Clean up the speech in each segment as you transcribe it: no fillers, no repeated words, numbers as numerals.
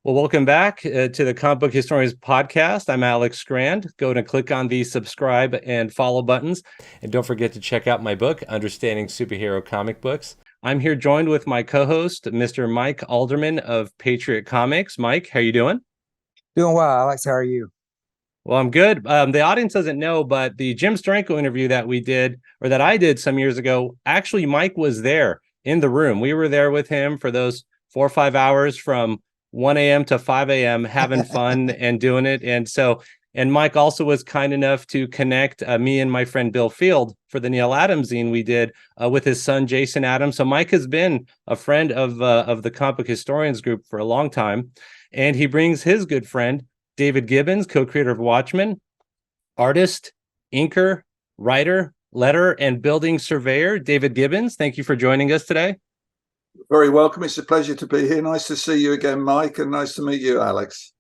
Well, welcome back to the Comic Book Historians podcast. I'm Alex Strand. Go and click on the subscribe and follow buttons. And don't forget to check out my book, Understanding Superhero Comic Books. I'm here joined with my co-host, Mr. Mike Alderman of Patriot Comics. Mike, how you doing? Doing well, Alex. How are you? Well, I'm good. The audience doesn't know, but the Jim Steranko interview that we did, or that I did some years ago, actually Mike was there in the room. We were there with him for those 4 or 5 hours from 1 a.m. to 5 a.m. having fun and doing it. And Mike also was kind enough to connect me and my friend Bill Field for the Neil Adams zine we did with his son, Jason Adams. So Mike has been a friend of the Comic Book Historians group for a long time. And he brings his good friend, David Gibbons, co-creator of Watchmen, artist, inker, writer, letter, and building surveyor. David Gibbons, thank you for joining us today. Very welcome. It's a pleasure to be here. Nice to see you again, Mike, and nice to meet you, Alex.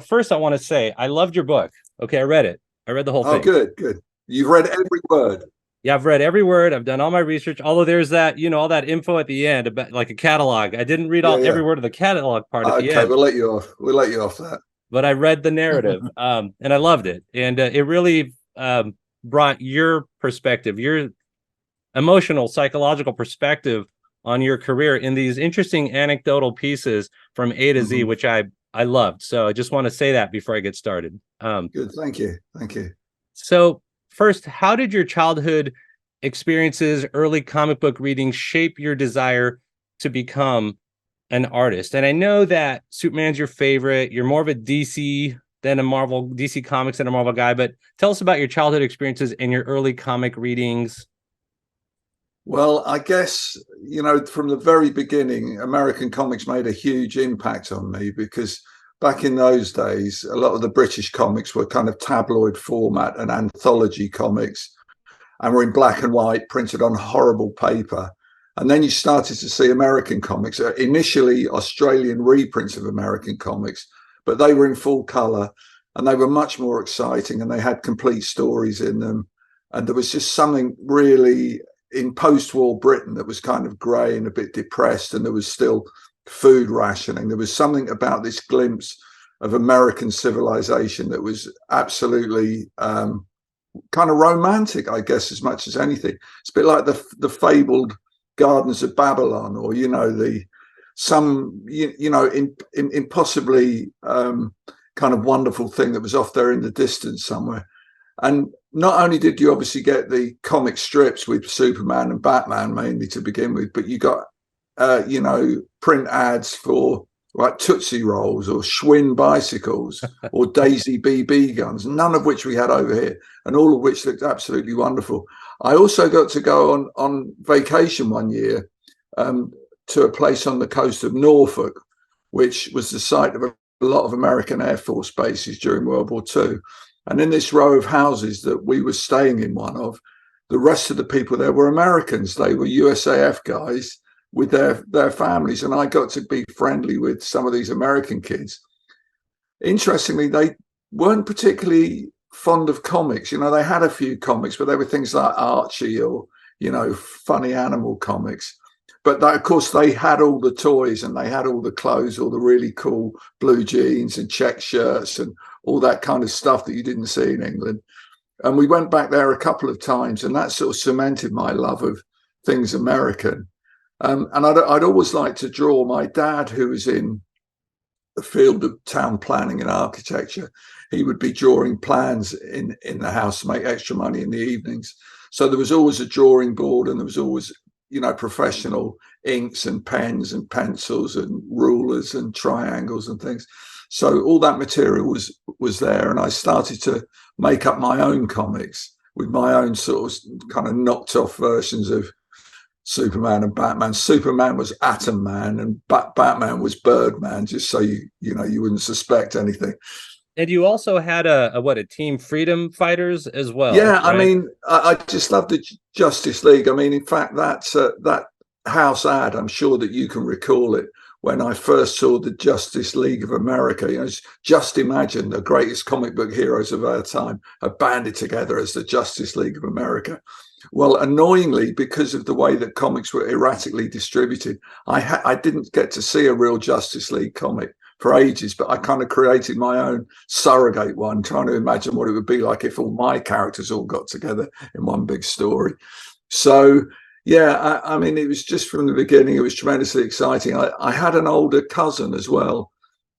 First I want to say I loved your book. Okay, I read it. I read the whole thing. Oh, good. You've read every word. Yeah, I've read every word. I've done all my research. Although there's that, all that info at the end about like a catalog. I didn't read every word of the catalog part at the end. Okay, we'll let you off. We'll let you off that. But I read the narrative, and I loved it. And it really brought your perspective, your emotional, psychological perspective on your career in these interesting anecdotal pieces from A to Z, which I loved. So I just want to say that before I get started. Good. Thank you. So first, how did your childhood experiences, early comic book reading shape your desire to become an artist? And I know that Superman's your favorite. You're more of a DC than a Marvel, DC Comics than a Marvel guy, but tell us about your childhood experiences and your early comic readings. Well, I guess, from the very beginning, American comics made a huge impact on me because back in those days, a lot of the British comics were kind of tabloid format and anthology comics and were in black and white, printed on horrible paper. And then you started to see American comics, initially Australian reprints of American comics, but they were in full color and they were much more exciting and they had complete stories in them. And there was just something really in post-war Britain that was kind of grey and a bit depressed, and there was still food rationing. There was something about this glimpse of American civilization that was absolutely kind of romantic, I guess, as much as anything. It's a bit like the fabled Gardens of Babylon, or impossibly kind of wonderful thing that was off there in the distance somewhere. And not only did you obviously get the comic strips with Superman and Batman mainly to begin with, but you got print ads for like Tootsie Rolls or Schwinn bicycles or Daisy BB guns, none of which we had over here, and all of which looked absolutely wonderful. I also got to go on vacation one year to a place on the coast of Norfolk, which was the site of a lot of American Air Force bases during World War II. And in this row of houses that we were staying in one of, the rest of the people there were Americans. They were USAF guys with their families. And I got to be friendly with some of these American kids. Interestingly, they weren't particularly fond of comics. They had a few comics, but they were things like Archie or, funny animal comics. But of course, they had all the toys and they had all the clothes, all the really cool blue jeans and check shirts and all that kind of stuff that you didn't see in England. And we went back there a couple of times, and that sort of cemented my love of things American. And I'd always liked to draw. My dad, who was in the field of town planning and architecture, he would be drawing plans in the house to make extra money in the evenings. So there was always a drawing board, and there was always professional inks and pens and pencils and rulers and triangles and things. So all that material was there, and I started to make up my own comics with my own sort of kind of knocked off versions of Superman and Batman. Superman was Atom Man and Batman was Birdman, just so you wouldn't suspect anything. And you also had a Team Freedom Fighters as well. Yeah, right? I mean, I just love the Justice League. I mean, in fact, that house ad, I'm sure that you can recall it. When I first saw the Justice League of America, just imagine the greatest comic book heroes of our time are banded together as the Justice League of America. Well, annoyingly, because of the way that comics were erratically distributed, I didn't get to see a real Justice League comic for ages, but I kind of created my own surrogate one, trying to imagine what it would be like if all my characters all got together in one big story. So, yeah, I mean, it was just from the beginning, it was tremendously exciting. I had an older cousin as well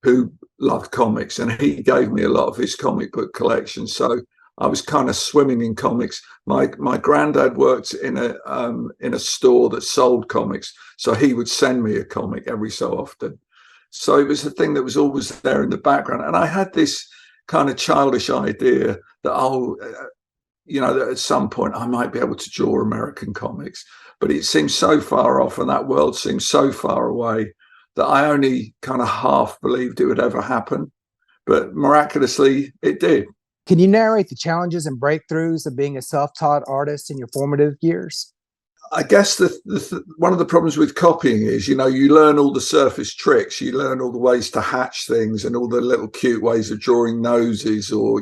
who loved comics, and he gave me a lot of his comic book collection. So I was kind of swimming in comics. My granddad worked in a store that sold comics, so he would send me a comic every so often. So it was a thing that was always there in the background. And I had this kind of childish idea that, that at some point I might be able to draw American comics. But it seemed so far off, and that world seemed so far away, that I only kind of half believed it would ever happen. But miraculously, it did. Can you narrate the challenges and breakthroughs of being a self-taught artist in your formative years? I guess one of the problems with copying is, you learn all the surface tricks, you learn all the ways to hatch things and all the little cute ways of drawing noses, or,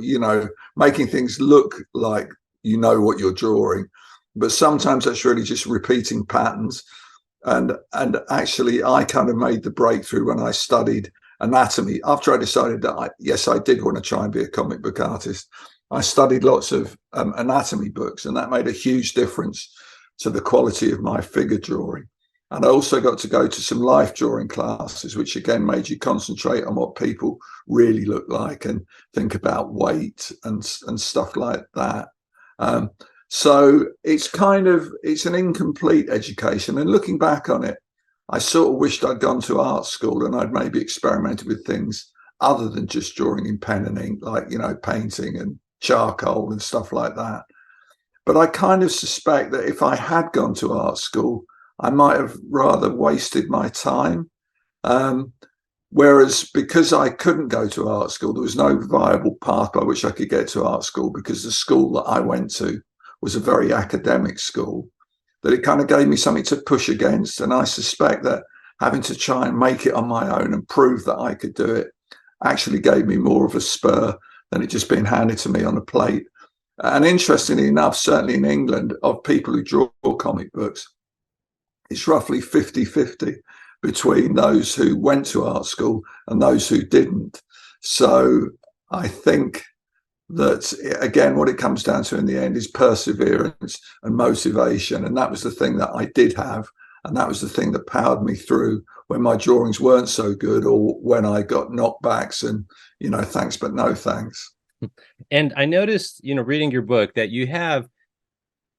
making things look like you know what you're drawing. But sometimes that's really just repeating patterns. And actually, I kind of made the breakthrough when I studied anatomy. After I decided that I did want to try and be a comic book artist, I studied lots of anatomy books, and that made a huge difference to the quality of my figure drawing. And I also got to go to some life drawing classes, which again made you concentrate on what people really look like and think about weight and stuff like that. So it's an incomplete education. And looking back on it, I sort of wished I'd gone to art school and I'd maybe experimented with things other than just drawing in pen and ink, like, painting and charcoal and stuff like that. But I kind of suspect that if I had gone to art school, I might have rather wasted my time. Whereas because I couldn't go to art school, there was no viable path by which I could get to art school, because the school that I went to was a very academic school, that it kind of gave me something to push against. And I suspect that having to try and make it on my own and prove that I could do it actually gave me more of a spur than it just being handed to me on a plate. And interestingly enough, certainly in England, of people who draw comic books, it's roughly 50-50 between those who went to art school and those who didn't. So I think that, again, what it comes down to in the end is perseverance and motivation. And that was the thing that I did have. And that was the thing that powered me through when my drawings weren't so good, or when I got knockbacks and, thanks, but no thanks. And I noticed, reading your book, that you have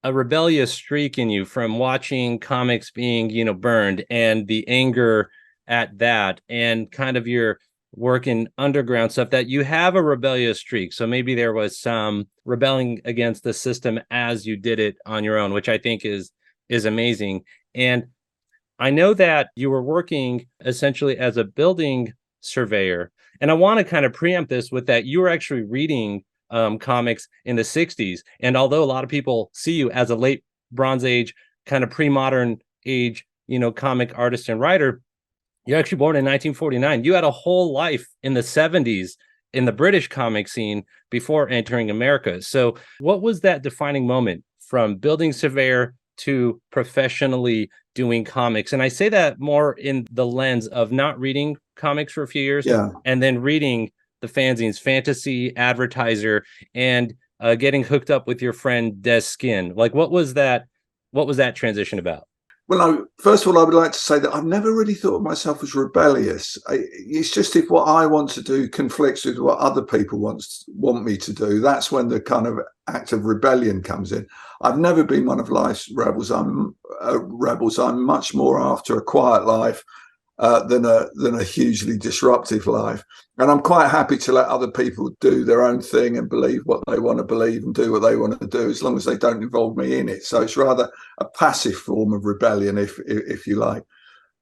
a rebellious streak in you from watching comics being, burned, and the anger at that, and kind of your work in underground stuff, that you have a rebellious streak. So maybe there was some rebelling against the system as you did it on your own, which I think is amazing. And I know that you were working essentially as a building surveyor. And I want to kind of preempt this with that you were actually reading comics in the 60s. And although a lot of people see you as a late Bronze Age, kind of pre-modern age, comic artist and writer, you're actually born in 1949. You had a whole life in the 70s in the British comic scene before entering America. So what was that defining moment from building surveyor to professionally doing comics? And I say that more in the lens of not reading comics for a few years, and then reading the fanzines, Fantasy Advertiser, and getting hooked up with your friend Dez Skinn. Like, what was that transition about? Well, first of all, I would like to say that I've never really thought of myself as rebellious. It's just if what I want to do conflicts with what other people want me to do, that's when the kind of act of rebellion comes in. I've never been one of life's rebels. I'm much more after a quiet life than a hugely disruptive life. And I'm quite happy to let other people do their own thing and believe what they want to believe and do what they want to do, as long as they don't involve me in it. So it's rather a passive form of rebellion, if you like.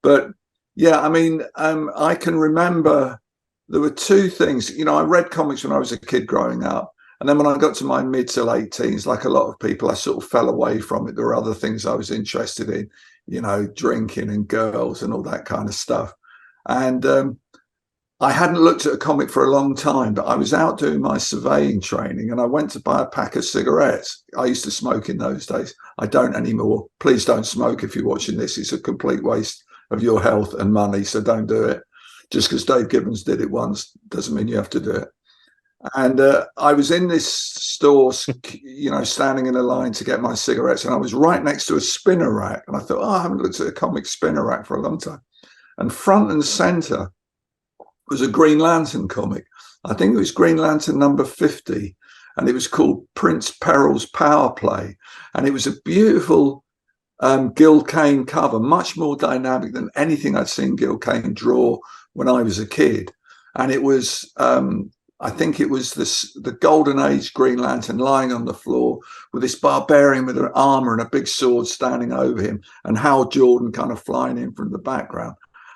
But yeah, I mean, I can remember there were two things. I read comics when I was a kid growing up. And then when I got to my mid to late teens, like a lot of people, I sort of fell away from it. There were other things I was interested in, drinking and girls and all that kind of stuff. And I hadn't looked at a comic for a long time, but I was out doing my surveying training and I went to buy a pack of cigarettes. I used to smoke in those days. I don't anymore. Please don't smoke if you're watching this. It's a complete waste of your health and money, so don't do it. Just because Dave Gibbons did it once doesn't mean you have to do it. And I was in this store, standing in a line to get my cigarettes, and I was right next to a spinner rack. And I thought, I haven't looked at a comic spinner rack for a long time. And front and center was a Green Lantern comic. I think it was Green Lantern number 50, and it was called Prince Peril's Power Play. And it was a beautiful Gil Kane cover, much more dynamic than anything I'd seen Gil Kane draw when I was a kid. And it was, I think it was the Golden Age Green Lantern lying on the floor with this barbarian with an armor and a big sword standing over him, and Hal Jordan kind of flying in from the background.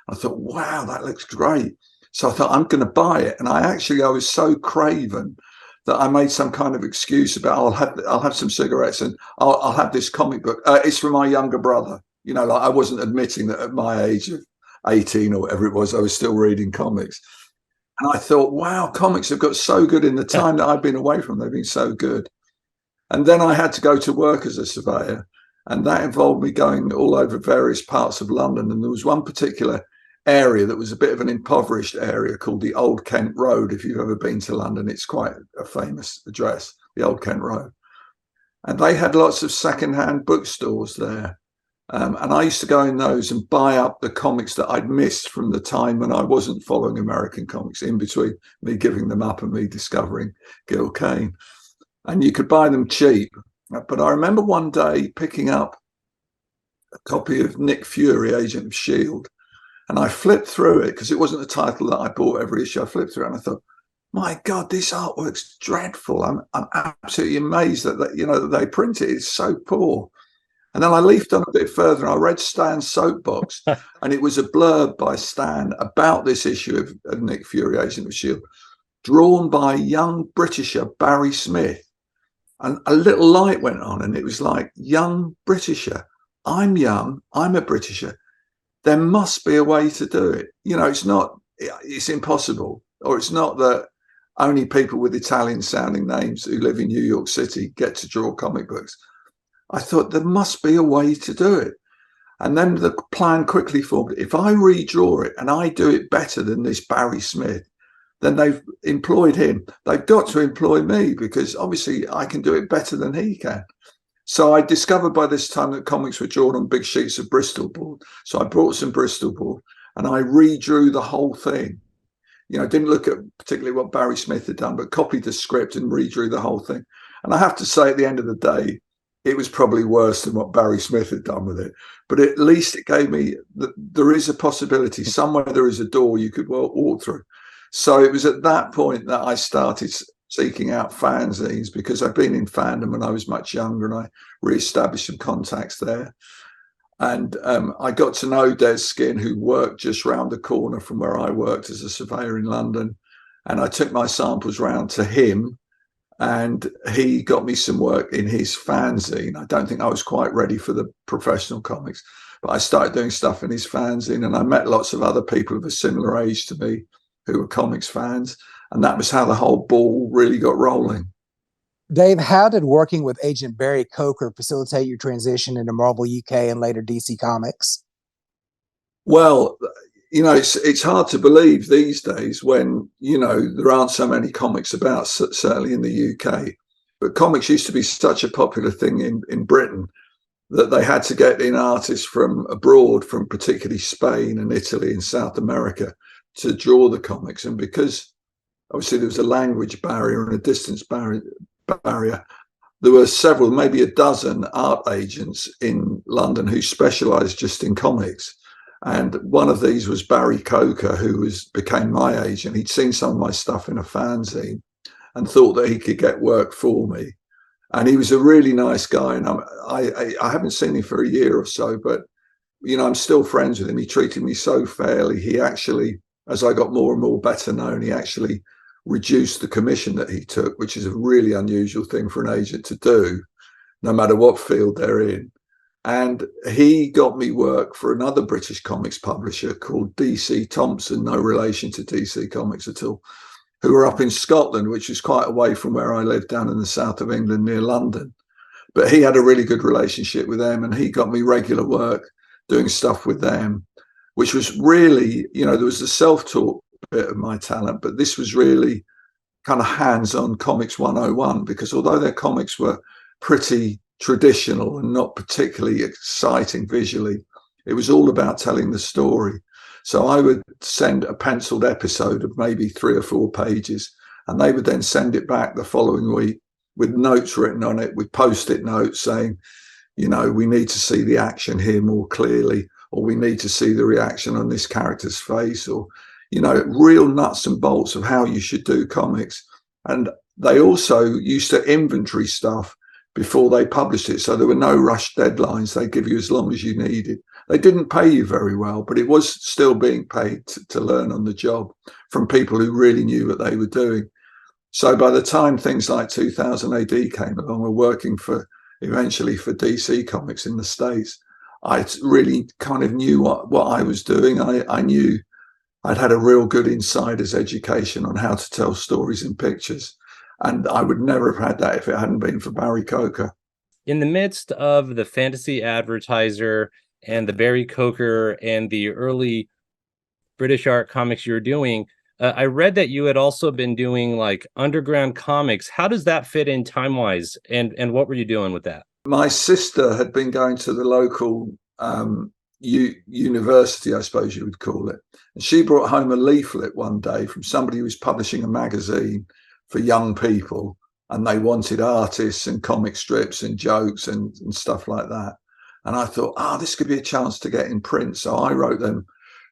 I thought, wow, that looks great. So I thought, I'm going to buy it. And I was so craven that I made some kind of excuse about, I'll have some cigarettes and I'll have this comic book. It's for my younger brother. I wasn't admitting that at my age of 18 or whatever it was, I was still reading comics. And I thought, wow, comics have got so good in the time that I've been away from them. They've been so good. And then I had to go to work as a surveyor, and that involved me going all over various parts of London. And there was one particular area that was a bit of an impoverished area called the Old Kent Road. If you've ever been to London, it's quite a famous address, the Old Kent Road. And they had lots of secondhand bookstores there. And I used to go in those and buy up the comics that I'd missed from the time when I wasn't following American comics, in between me giving them up and me discovering Gil Kane. And you could buy them cheap. But I remember one day picking up a copy of Nick Fury, Agent of S.H.I.E.L.D., and I flipped through it because it wasn't a title that I bought every issue. I flipped through it and I thought, my God, this artwork's dreadful. I'm absolutely amazed that they print it. It's so poor. And then I leafed on a bit further and I read Stan's soapbox, and it was a blurb by Stan about this issue of Nick Fury, Agent of S.H.I.E.L.D., drawn by young Britisher Barry Smith. And a little light went on, and it was like, young Britisher. I'm young. I'm a Britisher. There must be a way to do it. It's impossible. Or it's not that only people with Italian sounding names who live in New York City get to draw comic books. I thought there must be a way to do it. And then the plan quickly formed. If I redraw it and I do it better than this Barry Smith, then they've employed him. They've got to employ me, because obviously I can do it better than he can. So I discovered by this time that comics were drawn on big sheets of Bristol board. So I brought some Bristol board and I redrew the whole thing. Didn't look at particularly what Barry Smith had done, but copied the script and redrew the whole thing. And I have to say, at the end of the day, it was probably worse than what Barry Smith had done with it. But at least it gave me that there is a possibility. Somewhere there is a door you could walk through. So it was at that point that I started seeking out fanzines, because I'd been in fandom when I was much younger, and I re-established some contacts there. And I got to know Dez Skinn, who worked just round the corner from where I worked as a surveyor in London. And I took my samples round to him, and he got me some work in his fanzine. I don't think I was quite ready for the professional comics, but I started doing stuff in his fanzine, and I met lots of other people of a similar age to me who were comics fans. And that was how the whole ball really got rolling. Dave, how did working with Agent Barry Coker facilitate your transition into Marvel UK and later DC Comics? Well, it's hard to believe these days when, there aren't so many comics about, certainly in the UK. But comics used to be such a popular thing in Britain that they had to get in artists from abroad, from particularly Spain and Italy and South America, to draw the comics. And because obviously there was a language barrier and a distance barrier, there were several, maybe a dozen art agents in London who specialized just in comics. And one of these was Barry Coker, who became my agent. He'd seen some of my stuff in a fanzine and thought that he could get work for me. And he was a really nice guy. And I haven't seen him for a year or so, but, I'm still friends with him. He treated me so fairly. He actually, as I got more and more better known, he actually reduced the commission that he took, which is a really unusual thing for an agent to do, no matter what field they're in. And he got me work for another British comics publisher called DC Thompson, no relation to DC Comics at all, who were up in Scotland, which is quite away from where I lived, down in the south of England near London. But he had a really good relationship with them, and he got me regular work doing stuff with them. which was really, there was the self-taught bit of my talent, but this was really kind of hands-on comics 101, because although their comics were pretty traditional and not particularly exciting visually, it was all about telling the story. So I would send a penciled episode of maybe 3 or 4 pages, and they would then send it back the following week with notes written on it, with post-it notes saying, we need to see the action here more clearly, or we need to see the reaction on this character's face, or real nuts and bolts of how you should do comics. And they also used to inventory stuff before they published it, so there were no rush deadlines. They give you as long as you needed. They didn't pay you very well, but it was still being paid to learn on the job from people who really knew what they were doing. So by the time things like 2000 AD came along, we're working eventually for DC Comics in the States. I really kind of knew what I was doing. I knew I'd had a real good insider's education on how to tell stories in pictures. And I would never have had that if it hadn't been for Barry Coker. In the midst of the Fantasy Advertiser and the Barry Coker and the early British art comics you were doing, I read that you had also been doing like underground comics. How does that fit in time-wise? And what were you doing with that? My sister had been going to the local university, I suppose you would call it. And she brought home a leaflet one day from somebody who was publishing a magazine for young people, and they wanted artists and comic strips and jokes and stuff like that. And I thought, this could be a chance to get in print. So I wrote them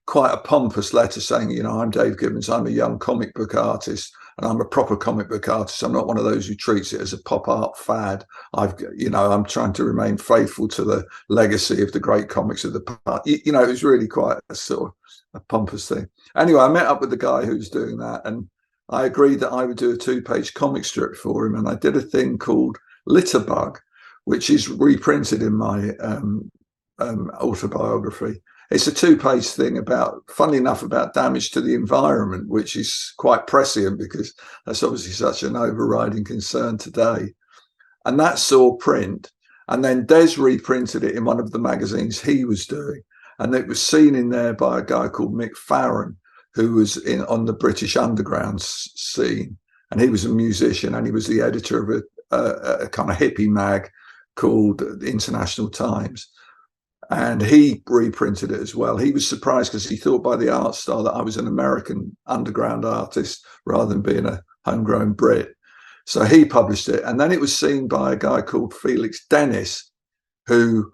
quite a pompous letter saying, I'm Dave Gibbons, I'm a young comic book artist, and I'm a proper comic book artist. I'm not one of those who treats it as a pop art fad. I'm trying to remain faithful to the legacy of the great comics of the past. It was really quite a sort of a pompous thing. Anyway, I met up with the guy who was doing that, and I agreed that I would do a 2-page comic strip for him. And I did a thing called Litterbug, which is reprinted in my autobiography. It's a 2-page thing funnily enough, about damage to the environment, which is quite prescient because that's obviously such an overriding concern today. And that saw print. And then Dez reprinted it in one of the magazines he was doing. And it was seen in there by a guy called Mick Farron, who was on the British underground scene. And he was a musician, and he was the editor of a kind of hippie mag called the International Times. And he reprinted it as well. He was surprised because he thought by the art style that I was an American underground artist rather than being a homegrown Brit. So he published it. And then it was seen by a guy called Felix Dennis, who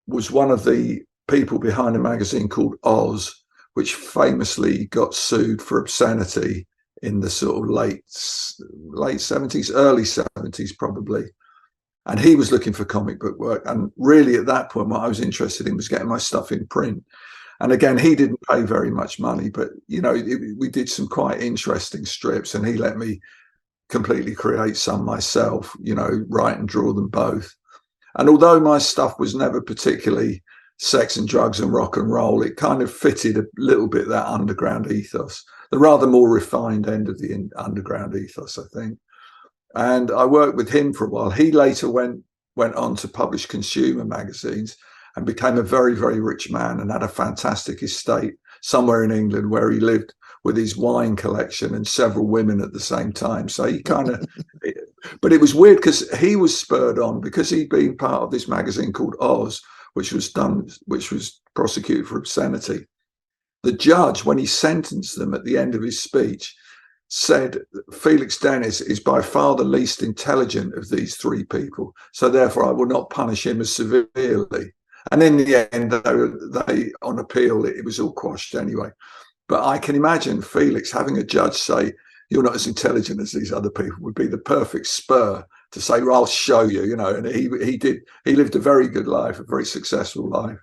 was one of the people behind a magazine called Oz, which famously got sued for obscenity in the sort of late 70s, early 70s probably. And he was looking for comic book work. And really at that point, what I was interested in was getting my stuff in print. And again, he didn't pay very much money, but, we did some quite interesting strips, and he let me completely create some myself, write and draw them both. And although my stuff was never particularly sex and drugs and rock and roll, it kind of fitted a little bit that underground ethos, the rather more refined end of the underground ethos, I think. And I worked with him for a while. He later went on to publish consumer magazines and became a very, very rich man and had a fantastic estate somewhere in England where he lived with his wine collection and several women at the same time. So he kind of, but it was weird because he was spurred on because he'd been part of this magazine called Oz, which was prosecuted for obscenity. The judge, when he sentenced them at the end of his speech, said Felix Dennis is by far the least intelligent of these 3 people, so therefore I will not punish him as severely. And in the end, they on appeal, it was all quashed anyway. But I can imagine Felix having a judge say, you're not as intelligent as these other people, would be the perfect spur to say, well, I'll show you, and he lived a very good life, a very successful life,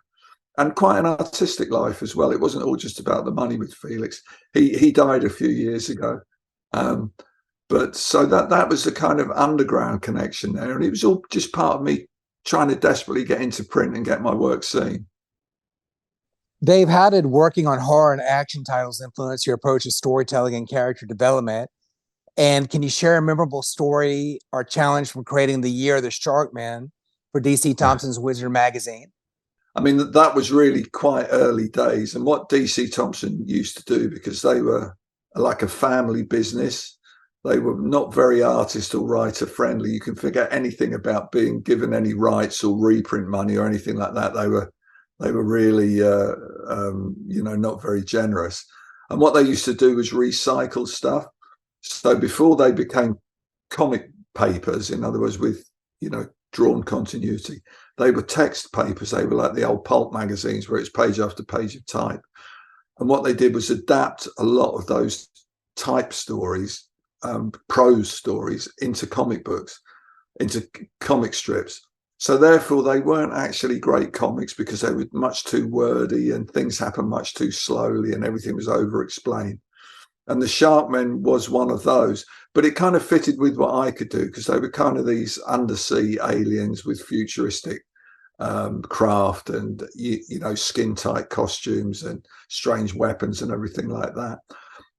and quite an artistic life as well. It wasn't all just about the money with Felix. He died a few years ago. But so that was the kind of underground connection there. And it was all just part of me trying to desperately get into print and get my work seen. Dave, how did working on horror and action titles influence your approach to storytelling and character development? And can you share a memorable story or challenge from creating the Year of the Shark Man for DC Thompson's Wizard magazine? I mean, that was really quite early days. And what DC Thompson used to do, because they were like a family business, they were not very artist or writer friendly. You can forget anything about being given any rights or reprint money or anything like that. They were really, not very generous. And what they used to do was recycle stuff. So before they became comic papers, in other words, with, drawn continuity, they were text papers. They were like the old pulp magazines where it's page after page of type. And what they did was adapt a lot of those type stories, prose stories, into comic books, into comic strips. So therefore, they weren't actually great comics because they were much too wordy and things happened much too slowly and everything was over-explained. And the Sharkmen was one of those, but it kind of fitted with what I could do because they were kind of these undersea aliens with futuristic craft and, skin tight costumes and strange weapons and everything like that.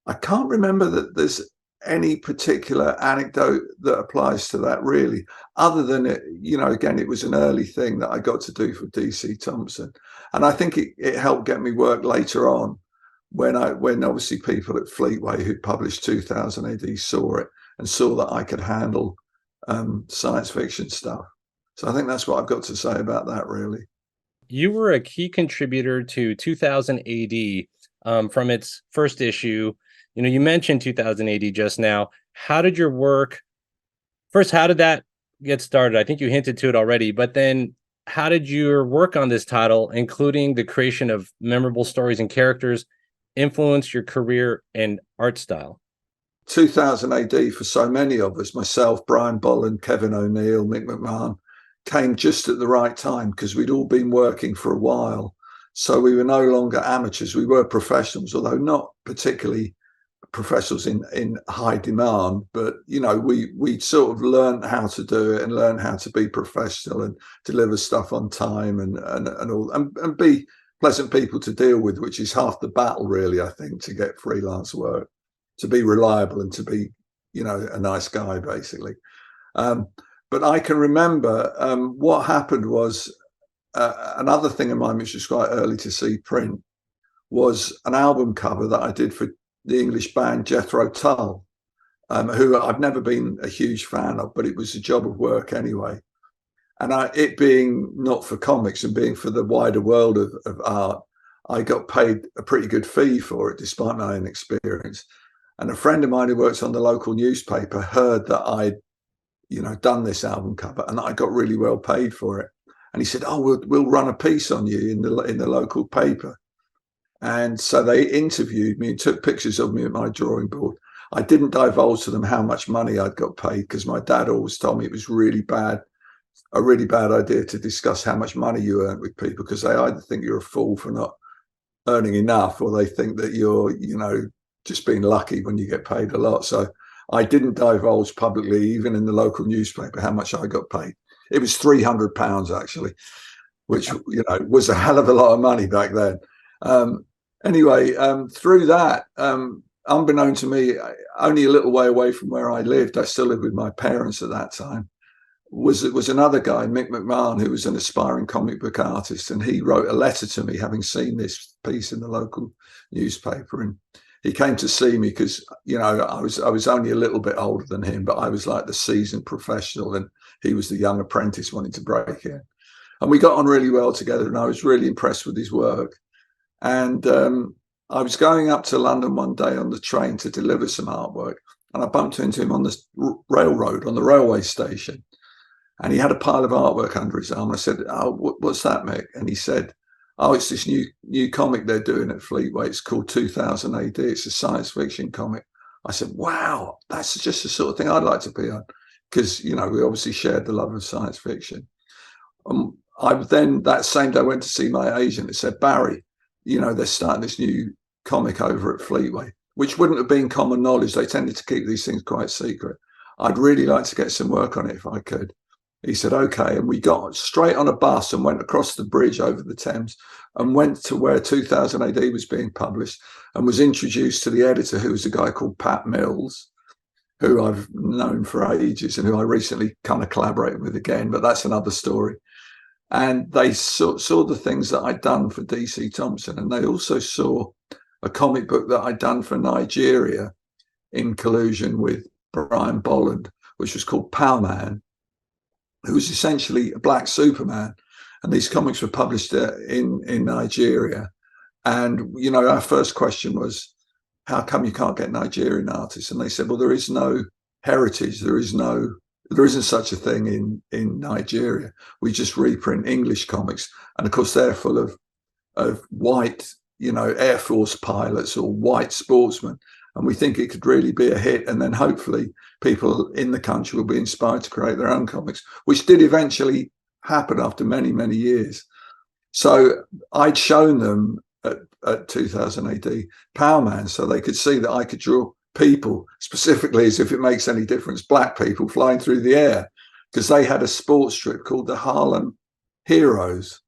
I can't remember that there's any particular anecdote that applies to that really, other than it, again, it was an early thing that I got to do for DC Thompson. And I think it helped get me work later on when obviously people at Fleetway who published 2000 AD saw it and saw that I could handle science fiction stuff. So I think that's what I've got to say about that, really. You were a key contributor to 2000 AD from its first issue. You mentioned 2000 AD just now. How did your work, first, how did that get started? I think you hinted to it already, but then how did your work on this title, including the creation of memorable stories and characters, influence your career and art style? 2000 AD for so many of us, myself, Brian Bolland, Kevin O'Neill, Mick McMahon, came just at the right time because we'd all been working for a while. So we were no longer amateurs. We were professionals, although not particularly professionals in high demand. But, we sort of learned how to do it and learn how to be professional and deliver stuff on time and all, and be pleasant people to deal with, which is half the battle, really, I think, to get freelance work, to be reliable and to be, a nice guy, basically. But I can remember what happened was another thing of mine, which was quite early to see print, was an album cover that I did for the English band Jethro Tull, who I've never been a huge fan of, but it was a job of work anyway. And it being not for comics and being for the wider world of art, I got paid a pretty good fee for it, despite my inexperience. And a friend of mine who works on the local newspaper heard that I'd, done this album cover and I got really well paid for it. And he said, "Oh, we'll run a piece on you in the local paper." And so they interviewed me and took pictures of me at my drawing board. I didn't divulge to them how much money I'd got paid because my dad always told me it was a really bad idea to discuss how much money you earn with people because they either think you're a fool for not earning enough or they think that you're, just being lucky when you get paid a lot. So I didn't divulge publicly, even in the local newspaper, how much I got paid. It was £300 actually, which, was a hell of a lot of money back then. Anyway, through that, unbeknown to me, only a little way away from where I lived, I still lived with my parents at that time, was another guy, Mick McMahon, who was an aspiring comic book artist. And he wrote a letter to me, having seen this piece in the local newspaper. And he came to see me because, I was only a little bit older than him, but I was like the seasoned professional and he was the young apprentice wanting to break in. And we got on really well together and I was really impressed with his work. And I was going up to London one day on the train to deliver some artwork and I bumped into him on the railroad, on the railway station. And he had a pile of artwork under his arm. I said, "Oh, what's that, Mick?" And he said, "Oh, it's this new comic they're doing at Fleetway. It's called 2000 AD. It's a science fiction comic." I said, "Wow, that's just the sort of thing I'd like to be on." Because, we obviously shared the love of science fiction. I then, that same day, went to see my agent and said, "Barry, they're starting this new comic over at Fleetway," which wouldn't have been common knowledge. They tended to keep these things quite secret. "I'd really like to get some work on it if I could." He said, "Okay." And we got straight on a bus and went across the bridge over the Thames and went to where 2000 AD was being published and was introduced to the editor, who was a guy called Pat Mills, who I've known for ages and who I recently kind of collaborated with again, but that's another story. And they saw the things that I'd done for DC Thompson, and they also saw a comic book that I'd done for Nigeria in collusion with Brian Bolland, which was called Power Man, who was essentially a black Superman. And these comics were published in Nigeria. And, you know, our first question was, how come you can't get Nigerian artists? And they said, well, there is no heritage. There isn't such a thing in Nigeria. We just reprint English comics. And of course, they're full of white, you know, Air Force pilots or white sportsmen. And we think it could really be a hit. And then hopefully people in the country will be inspired to create their own comics, which did eventually happen after many, many years. So I'd shown them at 2000 AD Power Man, so they could see that I could draw people, specifically, as if it makes any difference, black people flying through the air, because they had a sports strip called the Harlem Heroes,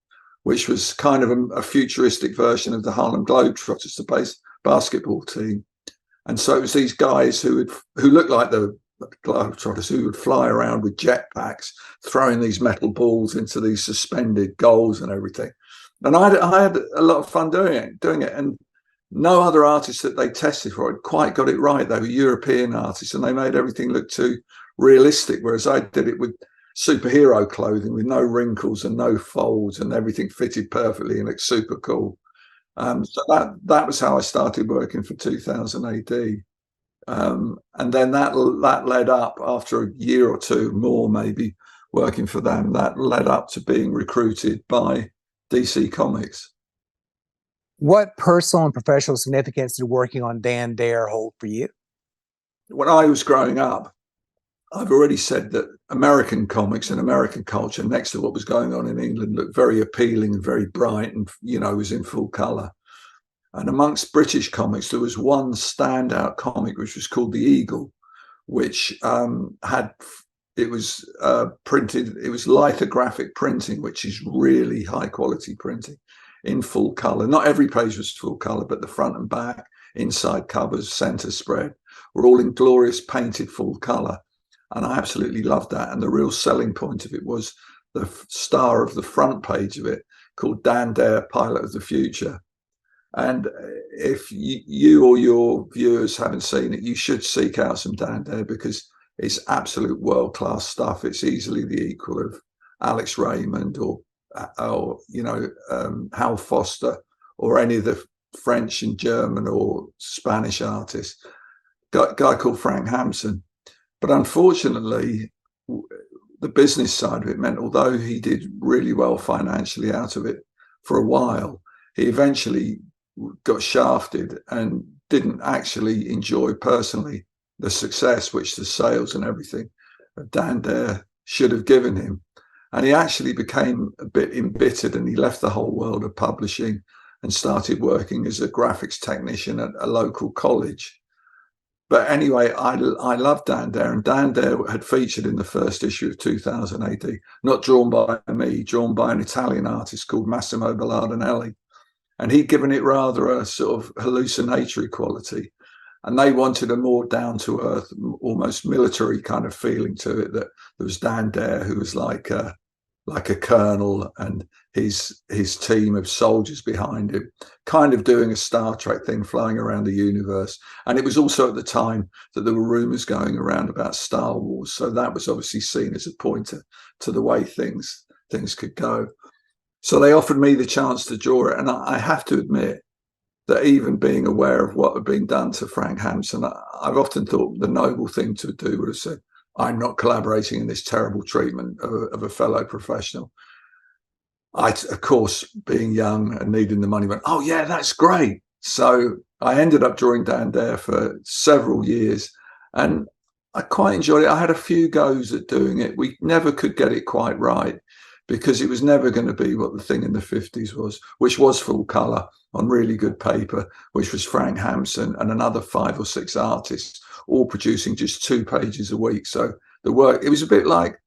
which was kind of a futuristic version of the Harlem Globetrotters, the base basketball team. And so it was these guys who looked like the Globetrotters, who would fly around with jetpacks, throwing these metal balls into these suspended goals and everything. And I had a lot of fun doing it. And no other artists that they tested for it quite got it right. They were European artists, and they made everything look too realistic, whereas I did it with superhero clothing with no wrinkles and no folds, and everything fitted perfectly and looked super cool. So that was how I started working for 2000 AD. And then that led up, after a year or two more maybe working for them, that led up to being recruited by DC Comics. What personal and professional significance did working on Dan Dare hold for you? When I was growing up, I've already said that American comics and American culture, next to what was going on in England, looked very appealing and very bright, and, you know, was in full color. And amongst British comics, there was one standout comic which was called The Eagle, which was printed. It was lithographic printing, which is really high quality printing, in full color. Not every page was full color, but the front and back, inside covers, center spread, were all in glorious painted full color. And I absolutely loved that. And the real selling point of it was the star of the front page of it, called Dan Dare, Pilot of the Future. And if you or your viewers haven't seen it, you should seek out some Dan Dare, because it's absolute world-class stuff. It's easily the equal of Alex Raymond or you know, Hal Foster, or any of the French and German or Spanish artists. Guy called Frank Hampson. But unfortunately, the business side of it meant, although he did really well financially out of it for a while, he eventually got shafted and didn't actually enjoy personally the success which the sales and everything of Dan Dare should have given him. And he actually became a bit embittered, and he left the whole world of publishing and started working as a graphics technician at a local college. But anyway, I loved Dan Dare, and Dan Dare had featured in the first issue of 2000 AD, not drawn by me, drawn by an Italian artist called Massimo Bellardinelli. And he'd given it rather a sort of hallucinatory quality. And they wanted a more down-to-earth, almost military kind of feeling to it, that there was Dan Dare, who was like a colonel, and his team of soldiers behind him, kind of doing a Star Trek thing, flying around the universe. And it was also at the time that there were rumors going around about Star Wars. So that was obviously seen as a pointer to the way things could go. So they offered me the chance to draw it. And I have to admit that, even being aware of what had been done to Frank Hampson, I've often thought the noble thing to do would have said, I'm not collaborating in this terrible treatment of a fellow professional. I, of course, being young and needing the money, went, oh yeah, that's great. So I ended up drawing Dan Dare for several years, and I quite enjoyed it. I had a few goes at doing it. We never could get it quite right, because it was never going to be what the thing in the 50s was, which was full color on really good paper, which was Frank Hampson and another 5 or 6 artists, all producing just 2 pages a week. So the work, it was a bit like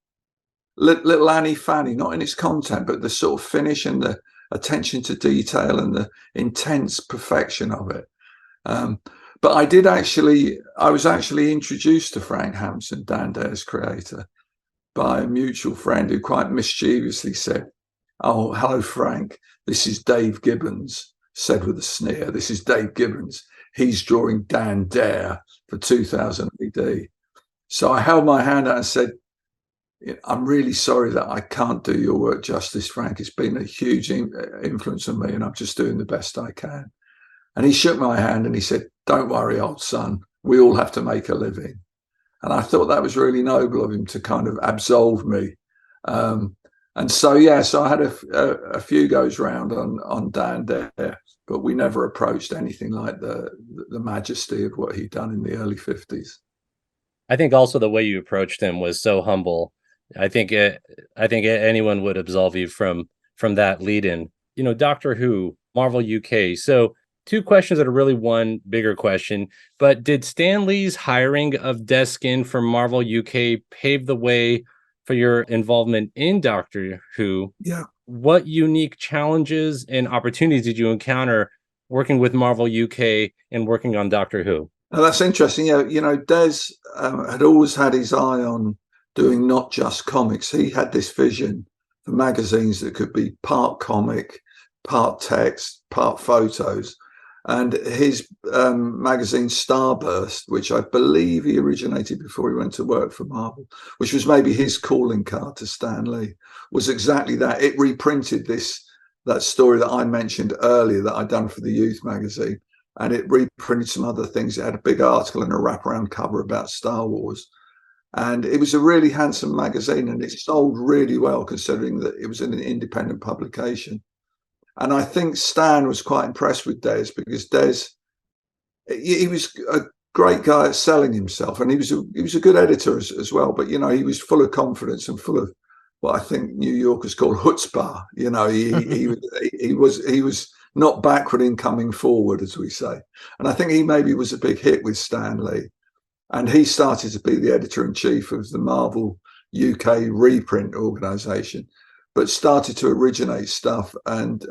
Little Annie Fanny, not in its content, but the sort of finish and the attention to detail and the intense perfection of it. But I was actually introduced to Frank Hampson, Dan Dare's creator, by a mutual friend, who quite mischievously said, "Oh, hello, Frank. This is Dave Gibbons," said with a sneer. "This is Dave Gibbons. He's drawing Dan Dare for 2000 AD." So I held my hand out and said, "I'm really sorry that I can't do your work justice, Frank. It's been a huge influence on me, and I'm just doing the best I can." And he shook my hand and he said, "Don't worry, old son. We all have to make a living." And I thought that was really noble of him to kind of absolve me. And so, so I had a few goes round on Dan Dare, but we never approached anything like the majesty of what he'd done in the early 50s. I think also the way you approached him was so humble. I think anyone would absolve you from that lead-in. Doctor Who, Marvel UK. So 2 questions that are really one bigger question. But did Stan Lee's hiring of Dez Skinn from Marvel UK pave the way for your involvement in Doctor Who? Yeah. What unique challenges and opportunities did you encounter working with Marvel UK and working on Doctor Who? Now, that's interesting. Dez had always had his eye on doing not just comics. He had this vision for magazines that could be part comic, part text, part photos. And his magazine Starburst, which I believe he originated before he went to work for Marvel, which was maybe his calling card to Stan Lee, was exactly that. It reprinted that story that I mentioned earlier that I'd done for the youth magazine, and it reprinted some other things. It had a big article and a wraparound cover about Star Wars. And it was a really handsome magazine, and it sold really well considering that it was an independent publication. And I think Stan was quite impressed with Dez because Dez, he was a great guy at selling himself, and he was a good editor as well. But he was full of confidence and full of what I think New Yorkers call chutzpah. He was not backward in coming forward, as we say. And I think he maybe was a big hit with Stan Lee, and he started to be the editor-in-chief of the Marvel UK reprint organisation, but started to originate stuff and,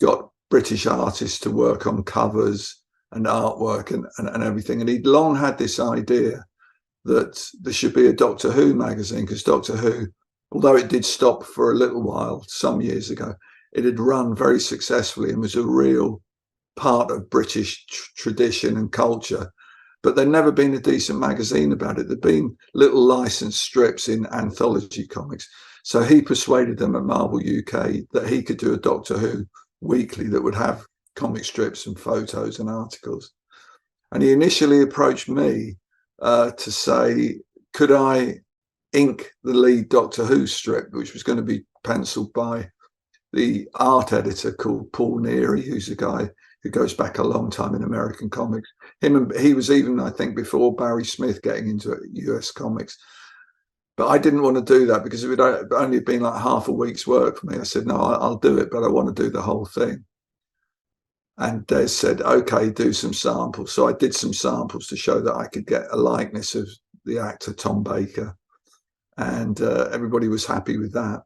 got British artists to work on covers and artwork and everything. And he'd long had this idea that there should be a Doctor Who magazine, because Doctor Who, although it did stop for a little while some years ago, it had run very successfully and was a real part of British tradition and culture. But there'd never been a decent magazine about it. There'd been little licensed strips in anthology comics. So he persuaded them at Marvel UK that he could do a Doctor Who weekly that would have comic strips and photos and articles. And he initially approached me to say, could I ink the lead Doctor Who strip, which was going to be penciled by the art editor called Paul Neary, who's a guy who goes back a long time in American comics. He was even, I think, before Barry Smith getting into US comics. But I didn't want to do that because it would only have been like half a week's work for me. I said, no, I'll do it, but I want to do the whole thing. And Dez said, okay, do some samples. So I did some samples to show that I could get a likeness of the actor Tom Baker. And everybody was happy with that.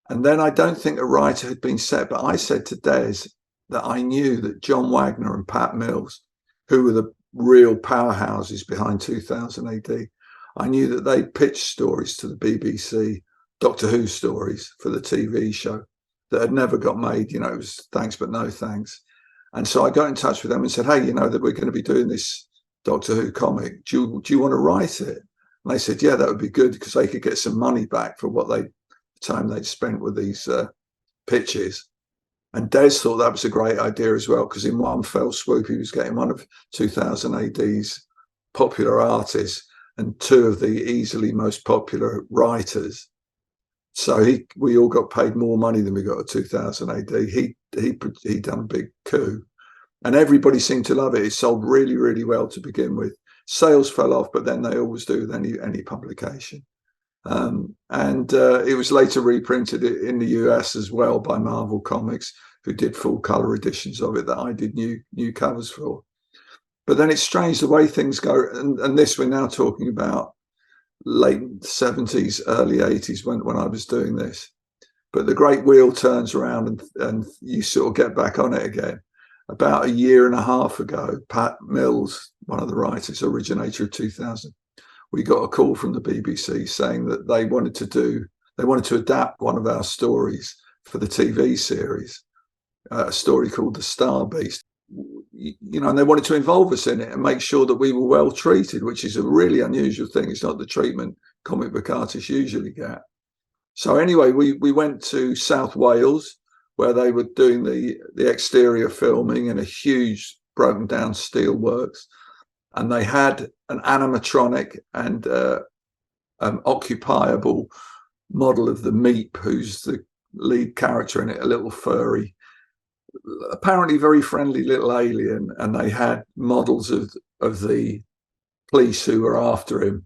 And then I don't think a writer had been set, but I said to Dez that I knew that John Wagner and Pat Mills, who were the real powerhouses behind 2000 AD, I knew that they pitched stories to the BBC, Doctor Who stories for the TV show that had never got made. It was thanks but no thanks. And so I got in touch with them and said, hey, that we're going to be doing this Doctor Who comic. Do you want to write it? And they said, yeah, that would be good, because they could get some money back for the time they'd spent with these pitches. And Dez thought that was a great idea as well, because in one fell swoop, he was getting one of 2000 AD's popular artists and 2 of the easily most popular writers. So we all got paid more money than we got at 2000 AD. He done a big coup, and everybody seemed to love it. It sold really, really well to begin with. Sales fell off, but then they always do with any publication. It was later reprinted in the US as well by Marvel Comics, who did full color editions of it that I did new covers for. But then it's strange the way things go. And this, we're now talking about late 70s, early 80s when I was doing this. But the great wheel turns around and you sort of get back on it again. About a year and a half ago, Pat Mills, one of the writers, originator of 2000, we got a call from the BBC saying that they they wanted to adapt one of our stories for the TV series, a story called The Star Beast. And they wanted to involve us in it and make sure that we were well treated, which is a really unusual thing. It's not the treatment comic book artists usually get. So anyway, we went to South Wales, where they were doing the exterior filming in a huge broken down steel works, and they had an animatronic and an occupiable model of the Meep, who's the lead character in it, a little furry, apparently very friendly little alien, and they had models of the police who were after him,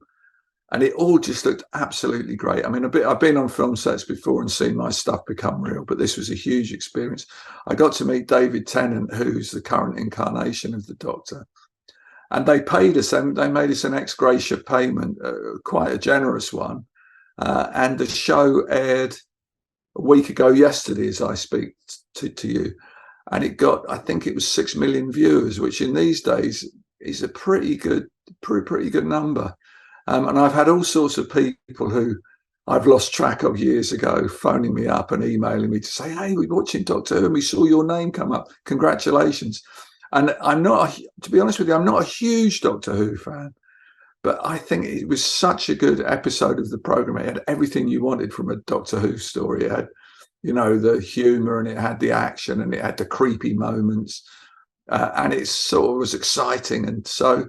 and it all just looked absolutely great. I mean, I've been on film sets before and seen my stuff become real, but this was a huge experience. I got to meet David Tennant, who's the current incarnation of the Doctor, and they paid us, and they made us an ex gratia payment, quite a generous one, and the show aired a week ago yesterday as I speak to you. And it got, I think it was 6 million viewers, which in these days is a pretty good number. And I've had all sorts of people who I've lost track of years ago phoning me up and emailing me to say, hey, we're watching Doctor Who and we saw your name come up. Congratulations. And to be honest with you, I'm not a huge Doctor Who fan, but I think it was such a good episode of the program. It had everything you wanted from a Doctor Who story. It had, the humor, and it had the action, and it had the creepy moments, and it sort of was exciting. And so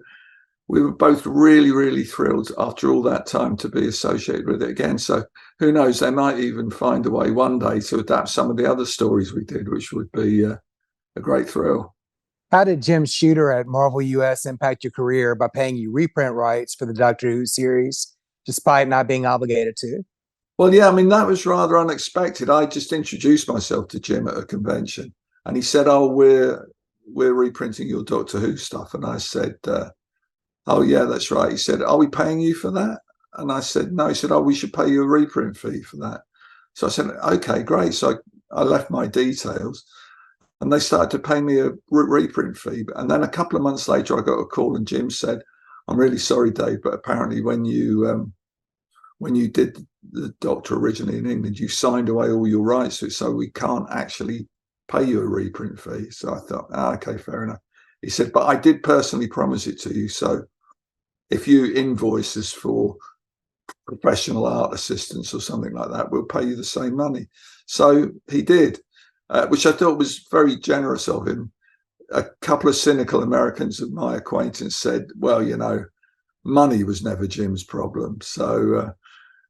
we were both really, really thrilled after all that time to be associated with it again. So who knows, they might even find a way one day to adapt some of the other stories we did, which would be a great thrill. How did Jim Shooter at Marvel US impact your career by paying you reprint rights for the Doctor Who series, despite not being obligated to? Well, yeah, I mean, that was rather unexpected. I just introduced myself to Jim at a convention, and he said, oh, we're reprinting your Doctor Who stuff. And I said, oh, yeah, that's right. He said, are we paying you for that? And I said, no. He said, oh, we should pay you a reprint fee for that. So I said, okay, great. So I left my details, and they started to pay me a reprint fee. And then a couple of months later, I got a call, and Jim said, I'm really sorry, Dave, but apparently when you did the Doctor originally in England, you signed away all your rights to it, so we can't actually pay you a reprint fee. So I thought, okay, fair enough. He said, but I did personally promise it to you, so if you invoice us for professional art assistance or something like that, we'll pay you the same money. So he did, which I thought was very generous of him. A couple of cynical Americans of my acquaintance said, well, money was never Jim's problem. So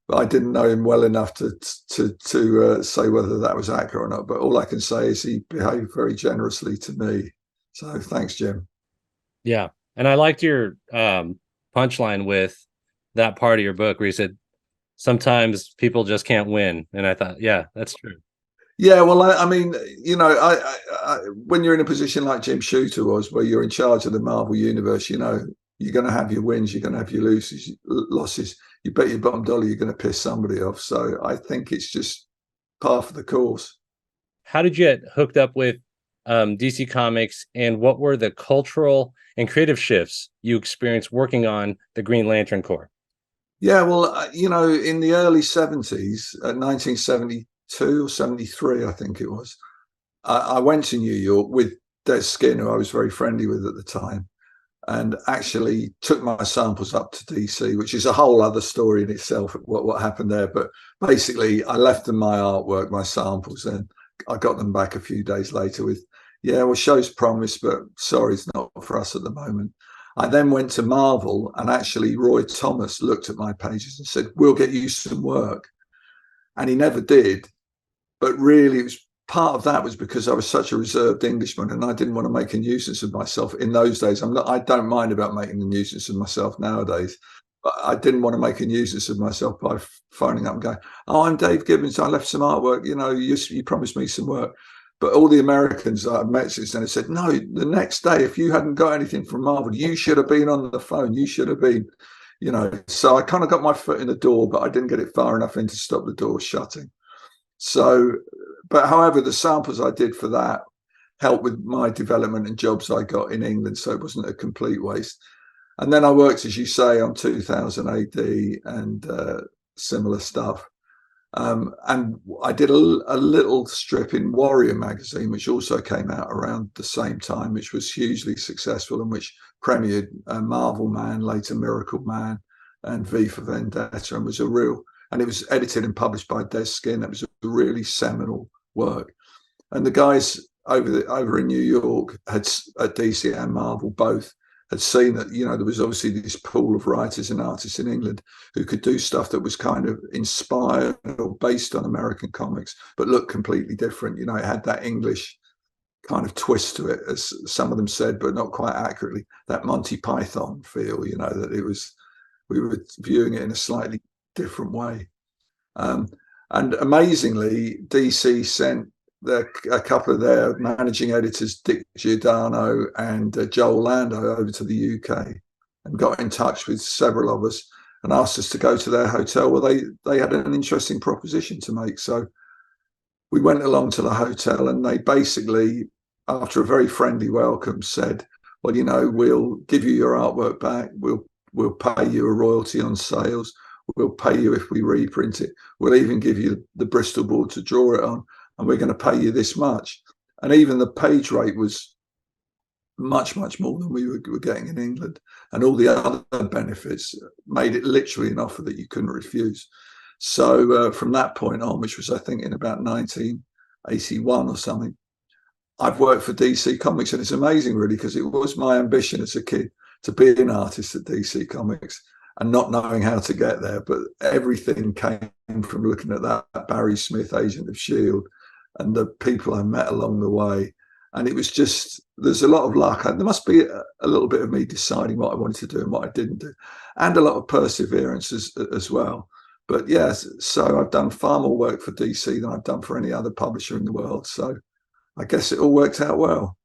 but I didn't know him well enough to say whether that was accurate or not. But all I can say is he behaved very generously to me. So thanks, Jim. Yeah. And I liked your punchline with that part of your book where you said, sometimes people just can't win. And I thought, yeah, that's true. Yeah, well, I mean, when you're in a position like Jim Shooter was, where you're in charge of the Marvel Universe, you're going to have your wins, you're going to have your losses. You bet your bottom dollar you're going to piss somebody off. So I think it's just par for the course. How did you get hooked up with DC Comics, and what were the cultural and creative shifts you experienced working on the Green Lantern Corps? Yeah, well, in the early 70s, 1972 or 73, I think it was, I went to New York with Dez Skinn, who I was very friendly with at the time, and actually took my samples up to DC, which is a whole other story in itself, what happened there. But basically, I left them my artwork, my samples, and I got them back a few days later with, yeah, well, show's promise, but sorry, it's not for us at the moment. I then went to Marvel, and actually Roy Thomas looked at my pages and said, we'll get you some work. And he never did. But really, it was part of that was because I was such a reserved Englishman, and I didn't want to make a nuisance of myself in those days. I don't mind about making a nuisance of myself nowadays, but I didn't want to make a nuisance of myself by phoning up and going, oh, I'm Dave Gibbons, I left some artwork, you promised me some work. But all the Americans I've met since then have said, no, the next day, if you hadn't got anything from Marvel, you should have been on the phone, you should have been, so I kind of got my foot in the door, but I didn't get it far enough in to stop the door shutting. So, but however, the samples I did for that helped with my development and jobs I got in England, so it wasn't a complete waste. And then I worked, as you say, on 2000 AD and similar stuff. And I did a little strip in Warrior magazine, which also came out around the same time, which was hugely successful and which premiered Marvel Man, later Miracle Man, and V for Vendetta, and was a real, and it was edited and published by Dez Skinn. It was a really seminal work. And the guys over in New York at DC and Marvel both had seen that, you know, there was obviously this pool of writers and artists in England who could do stuff that was kind of inspired or based on American comics, but looked completely different. You know, it had that English kind of twist to it, as some of them said, but not quite accurately, that Monty Python feel, you know, that it was, we were viewing it in a slightly different way. And amazingly, DC sent a couple of their managing editors, Dick Giordano and Joel Lando, over to the UK and got in touch with several of us and asked us to go to their hotel. Well, they had an interesting proposition to make. So we went along to the hotel, and they basically, after a very friendly welcome, said, well, you know, we'll give you your artwork back. We'll pay you a royalty on sales. We'll pay you if we reprint it. We'll even give you the Bristol board to draw it on, and we're going to pay you this much. And even the page rate was much, much more than we were getting in England. And all the other benefits made it literally an offer that you couldn't refuse. So from that point on, which was, I think, in about 1981 or something, I've worked for DC Comics. And it's amazing, really, because it was my ambition as a kid to be an artist at DC Comics, and not knowing how to get there. But everything came from looking at that Barry Smith, Agent of S.H.I.E.L.D., and the people I met along the way. And it was just, there's a lot of luck. There must be a little bit of me deciding what I wanted to do and what I didn't do, and a lot of perseverance as well. But yes, so I've done far more work for DC than I've done for any other publisher in the world. So I guess it all worked out well.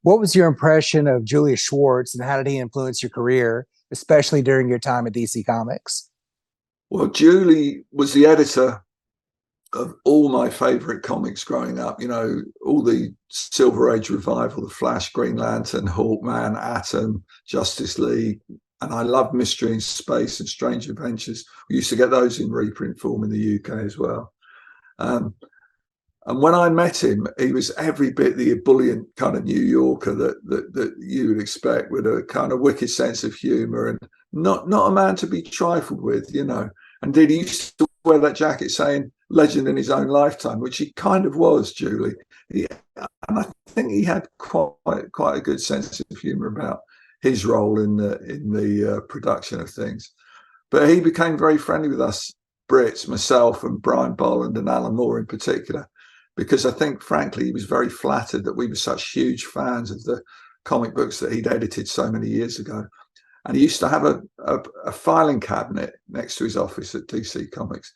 What was your impression of Julius Schwartz, and how did he influence your career, especially during your time at DC Comics? Well, Julie was the editor of all my favorite comics growing up, you know, all the Silver Age revival, The Flash, Green Lantern, Hawkman, Atom, Justice League. And I love Mystery in Space and Strange Adventures. We used to get those in reprint form in the UK as well. And when I met him, he was every bit the ebullient kind of New Yorker that you would expect, with a kind of wicked sense of humor, and not a man to be trifled with, you know. Indeed, he used to wear that jacket saying legend in his own lifetime, which he kind of was, Julie. And I think he had quite a good sense of humor about his role in the production of things. But he became very friendly with us Brits, myself and Brian Bolland and Alan Moore in particular, because I think, frankly, he was very flattered that we were such huge fans of the comic books that he'd edited so many years ago. And he used to have a filing cabinet next to his office at DC Comics,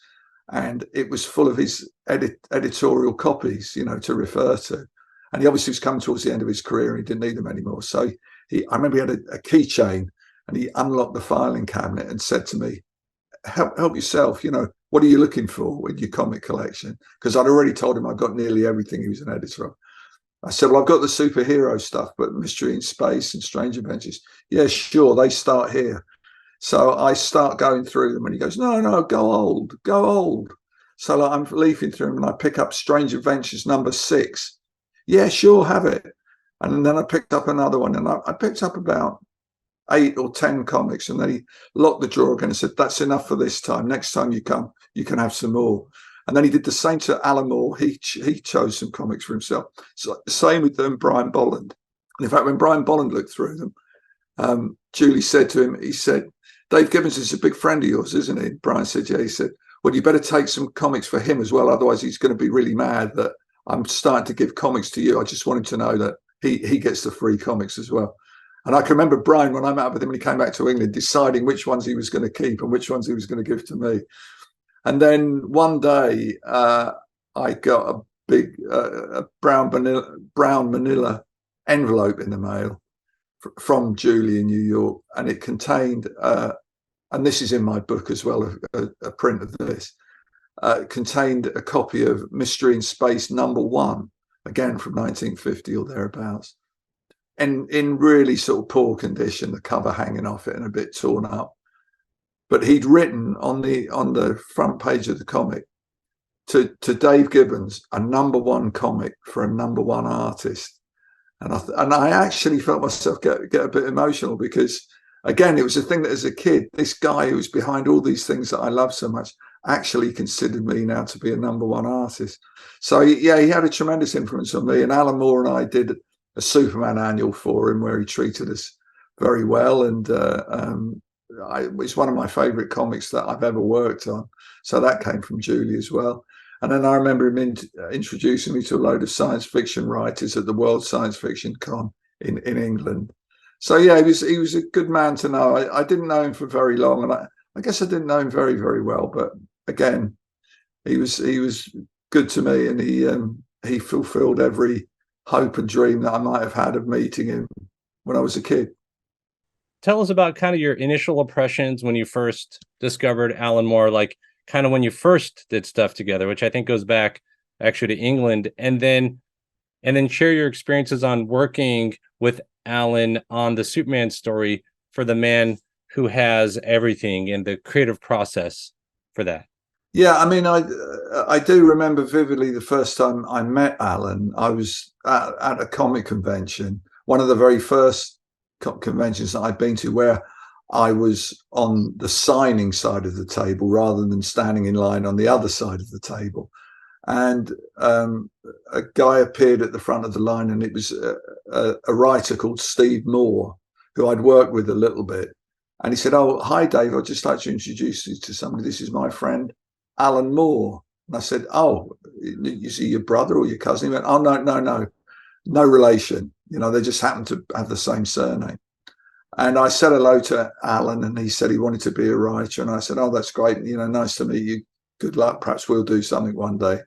and it was full of his editorial copies, you know, to refer to. And he obviously was coming towards the end of his career and he didn't need them anymore. So I remember he had a keychain, and he unlocked the filing cabinet and said to me, help yourself, you know, what are you looking for with your comic collection? Because I'd already told him I got nearly everything he was an editor of. I said, well, I've got the superhero stuff, but Mystery in Space and Strange Adventures, yeah, sure, they start here. So I start going through them, and he goes, no, go old. So like, I'm leafing through them, and I pick up Strange Adventures #6. Yeah, sure, have it. And then I picked up another one, and I picked up about 8 or 10 comics, and then he locked the drawer again and said, that's enough for this time. Next time you come, you can have some more. And then he did the same to Alan Moore. He chose some comics for himself. So same with them, Brian Bolland. And in fact, when Brian Bolland looked through them, Julie said to him, he said, Dave Gibbons is a big friend of yours, isn't he? Brian said, yeah. He said, well, you better take some comics for him as well. Otherwise, he's going to be really mad that I'm starting to give comics to you. I just want him to know that he gets the free comics as well. And I can remember Brian, when I met up with him when he came back to England, deciding which ones he was going to keep and which ones he was going to give to me. And then one day, I got a big brown manila envelope in the mail from Julie in New York, and it contained, and this is in my book as well, a print of this, contained a copy of Mystery in Space #1, again from 1950 or thereabouts, and in really sort of poor condition, the cover hanging off it and a bit torn up. But he'd written on the front page of the comic, to Dave Gibbons, a #1 comic for a #1 artist. And I actually felt myself get a bit emotional because, again, it was a thing that as a kid, this guy who was behind all these things that I love so much actually considered me now to be a #1 artist. So yeah, he had a tremendous influence on me. And Alan Moore and I did a Superman annual for him where he treated us very well. And it's one of my favorite comics that I've ever worked on. So that came from Julie as well. And then I remember him introducing me to a load of science fiction writers at the World Science Fiction Con in England. So yeah, he was a good man to know. I didn't know him for very long, and I guess I didn't know him very, very well. But again, he was good to me, and he fulfilled every hope and dream that I might have had of meeting him when I was a kid. Tell us about kind of your initial impressions when you first discovered Alan Moore, like kind of when you first did stuff together, which I think goes back actually to England, and then share your experiences on working with Alan on the Superman story for the man who has everything and the creative process for that. Yeah, I mean, I do remember vividly the first time I met Alan. I was at a comic convention, one of the very first conventions that I'd been to, where I was on the signing side of the table rather than standing in line on the other side of the table. And a guy appeared at the front of the line, and it was a writer called Steve Moore, who I'd worked with a little bit. And he said, "Oh, hi, Dave. I'd just like to introduce you to somebody. This is my friend, Alan Moore." And I said, "Oh, is he your brother or your cousin?" He went, "Oh, no relation. You know, they just happen to have the same surname." And I said hello to Alan, and he said he wanted to be a writer. And I said, "Oh, that's great. You know, nice to meet you. Good luck. Perhaps we'll do something one day."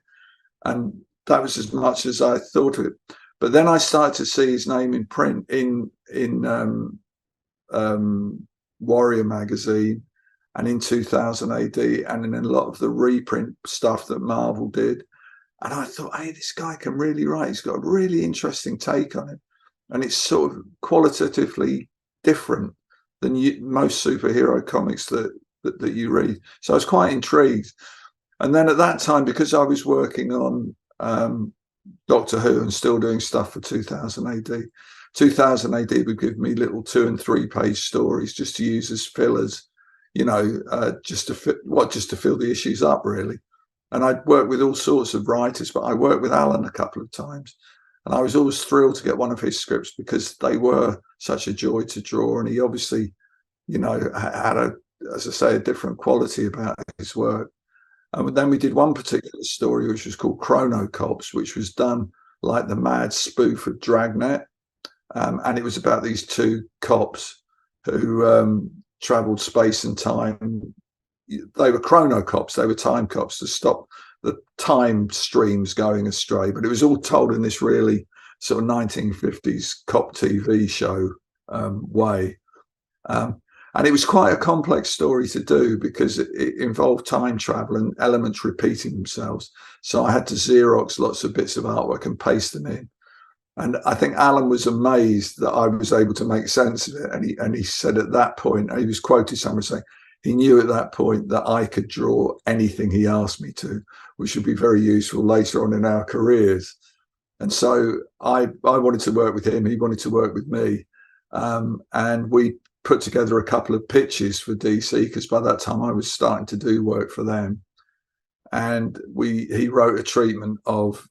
And that was as much as I thought of it. But then I started to see his name in print in Warrior magazine, and in 2000 AD, and in a lot of the reprint stuff that Marvel did. And I thought, hey, this guy can really write. He's got a really interesting take on it. And it's sort of qualitatively different than most superhero comics that you read. So I was quite intrigued. And then at that time, because I was working on Doctor Who and still doing stuff for 2000 AD, 2000 AD would give me little 2- and 3-page stories just to use as fillers, you know, just to fill the issues up, really. And I'd worked with all sorts of writers, but I worked with Alan a couple of times. And I was always thrilled to get one of his scripts because they were such a joy to draw. And he obviously, you know, had as I say, a different quality about his work. And then we did one particular story, which was called Chrono Cops, which was done like the mad spoof of Dragnet. And it was about these two cops who traveled space and time. They were chrono cops. They were time cops to stop the time streams going astray. But it was all told in this really sort of 1950s cop TV show way. And it was quite a complex story to do because it involved time travel and elements repeating themselves. So I had to Xerox lots of bits of artwork and paste them in. And I think Alan was amazed that I was able to make sense of it. And he said at that point, he was quoted somewhere saying, he knew at that point that I could draw anything he asked me to, which would be very useful later on in our careers. And so I wanted to work with him. He wanted to work with me. And we put together a couple of pitches for DC, because by that time I was starting to do work for them. And he wrote a treatment of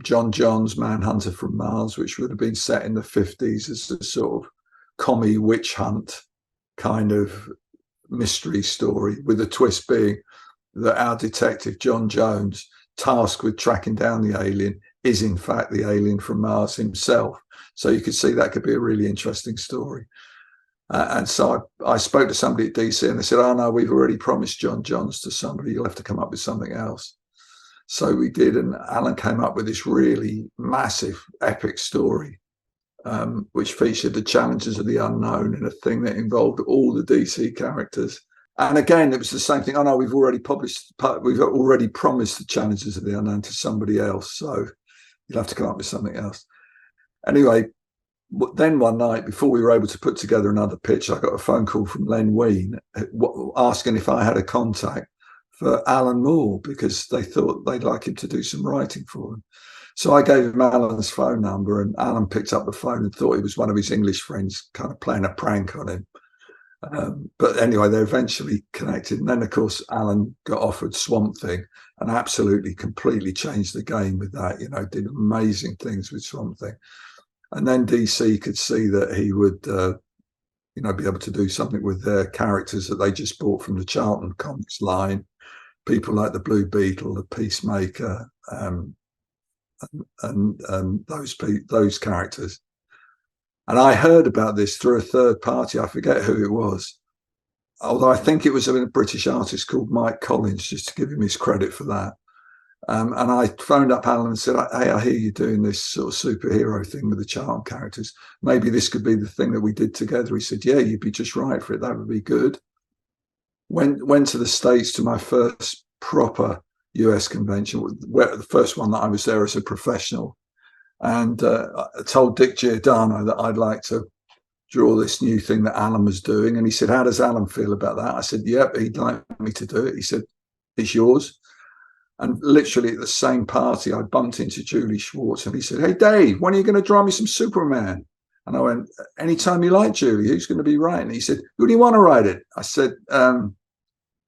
John John's Manhunter from Mars, which would have been set in the 50s as a sort of commie witch hunt kind of mystery story, with a twist being that our detective, John Jones, tasked with tracking down the alien, is in fact the alien from Mars himself. So you could see that could be a really interesting story. And so I spoke to somebody at DC, and they said, "Oh, no, we've already promised John Johns to somebody. You'll have to come up with something else." So we did, and Alan came up with this really massive, epic story, which featured the challenges of the unknown in a thing that involved all the DC characters. And again, it was the same thing. "Oh, no, we've already promised the challenges of the unknown to somebody else. So you'll have to come up with something else." Anyway, then one night, before we were able to put together another pitch, I got a phone call from Len Wein asking if I had a contact for Alan Moore because they thought they'd like him to do some writing for them. So I gave him Alan's phone number, and Alan picked up the phone and thought it was one of his English friends kind of playing a prank on him. But anyway, they eventually connected. And then, of course, Alan got offered Swamp Thing and absolutely, completely changed the game with that, did amazing things with Swamp Thing. And then DC could see that he would, be able to do something with their characters that they just bought from the Charlton Comics line. People like the Blue Beetle, the Peacemaker, and those characters. And I heard about this through a third party. I forget who it was, although I think it was a British artist called Mike Collins, just to give him his credit for that. And I phoned up Alan and said, hey, I hear you doing this sort of superhero thing with the Charlton characters. Maybe this could be the thing that we did together. He said, yeah, you'd be just right for it. That would be good. Went to the States to my first proper US convention, where the first one that I was there as a professional. And I told Dick Giordano that I'd like to draw this new thing that Alan was doing. And he said, how does Alan feel about that? I said, yep, he'd like me to do it. He said, it's yours. And literally at the same party, I bumped into Julius Schwartz and he said, hey, Dave, when are you going to draw me some Superman? And I went, anytime you like, Julie, who's going to be writing? He said, who do you want to write it? I said, Alan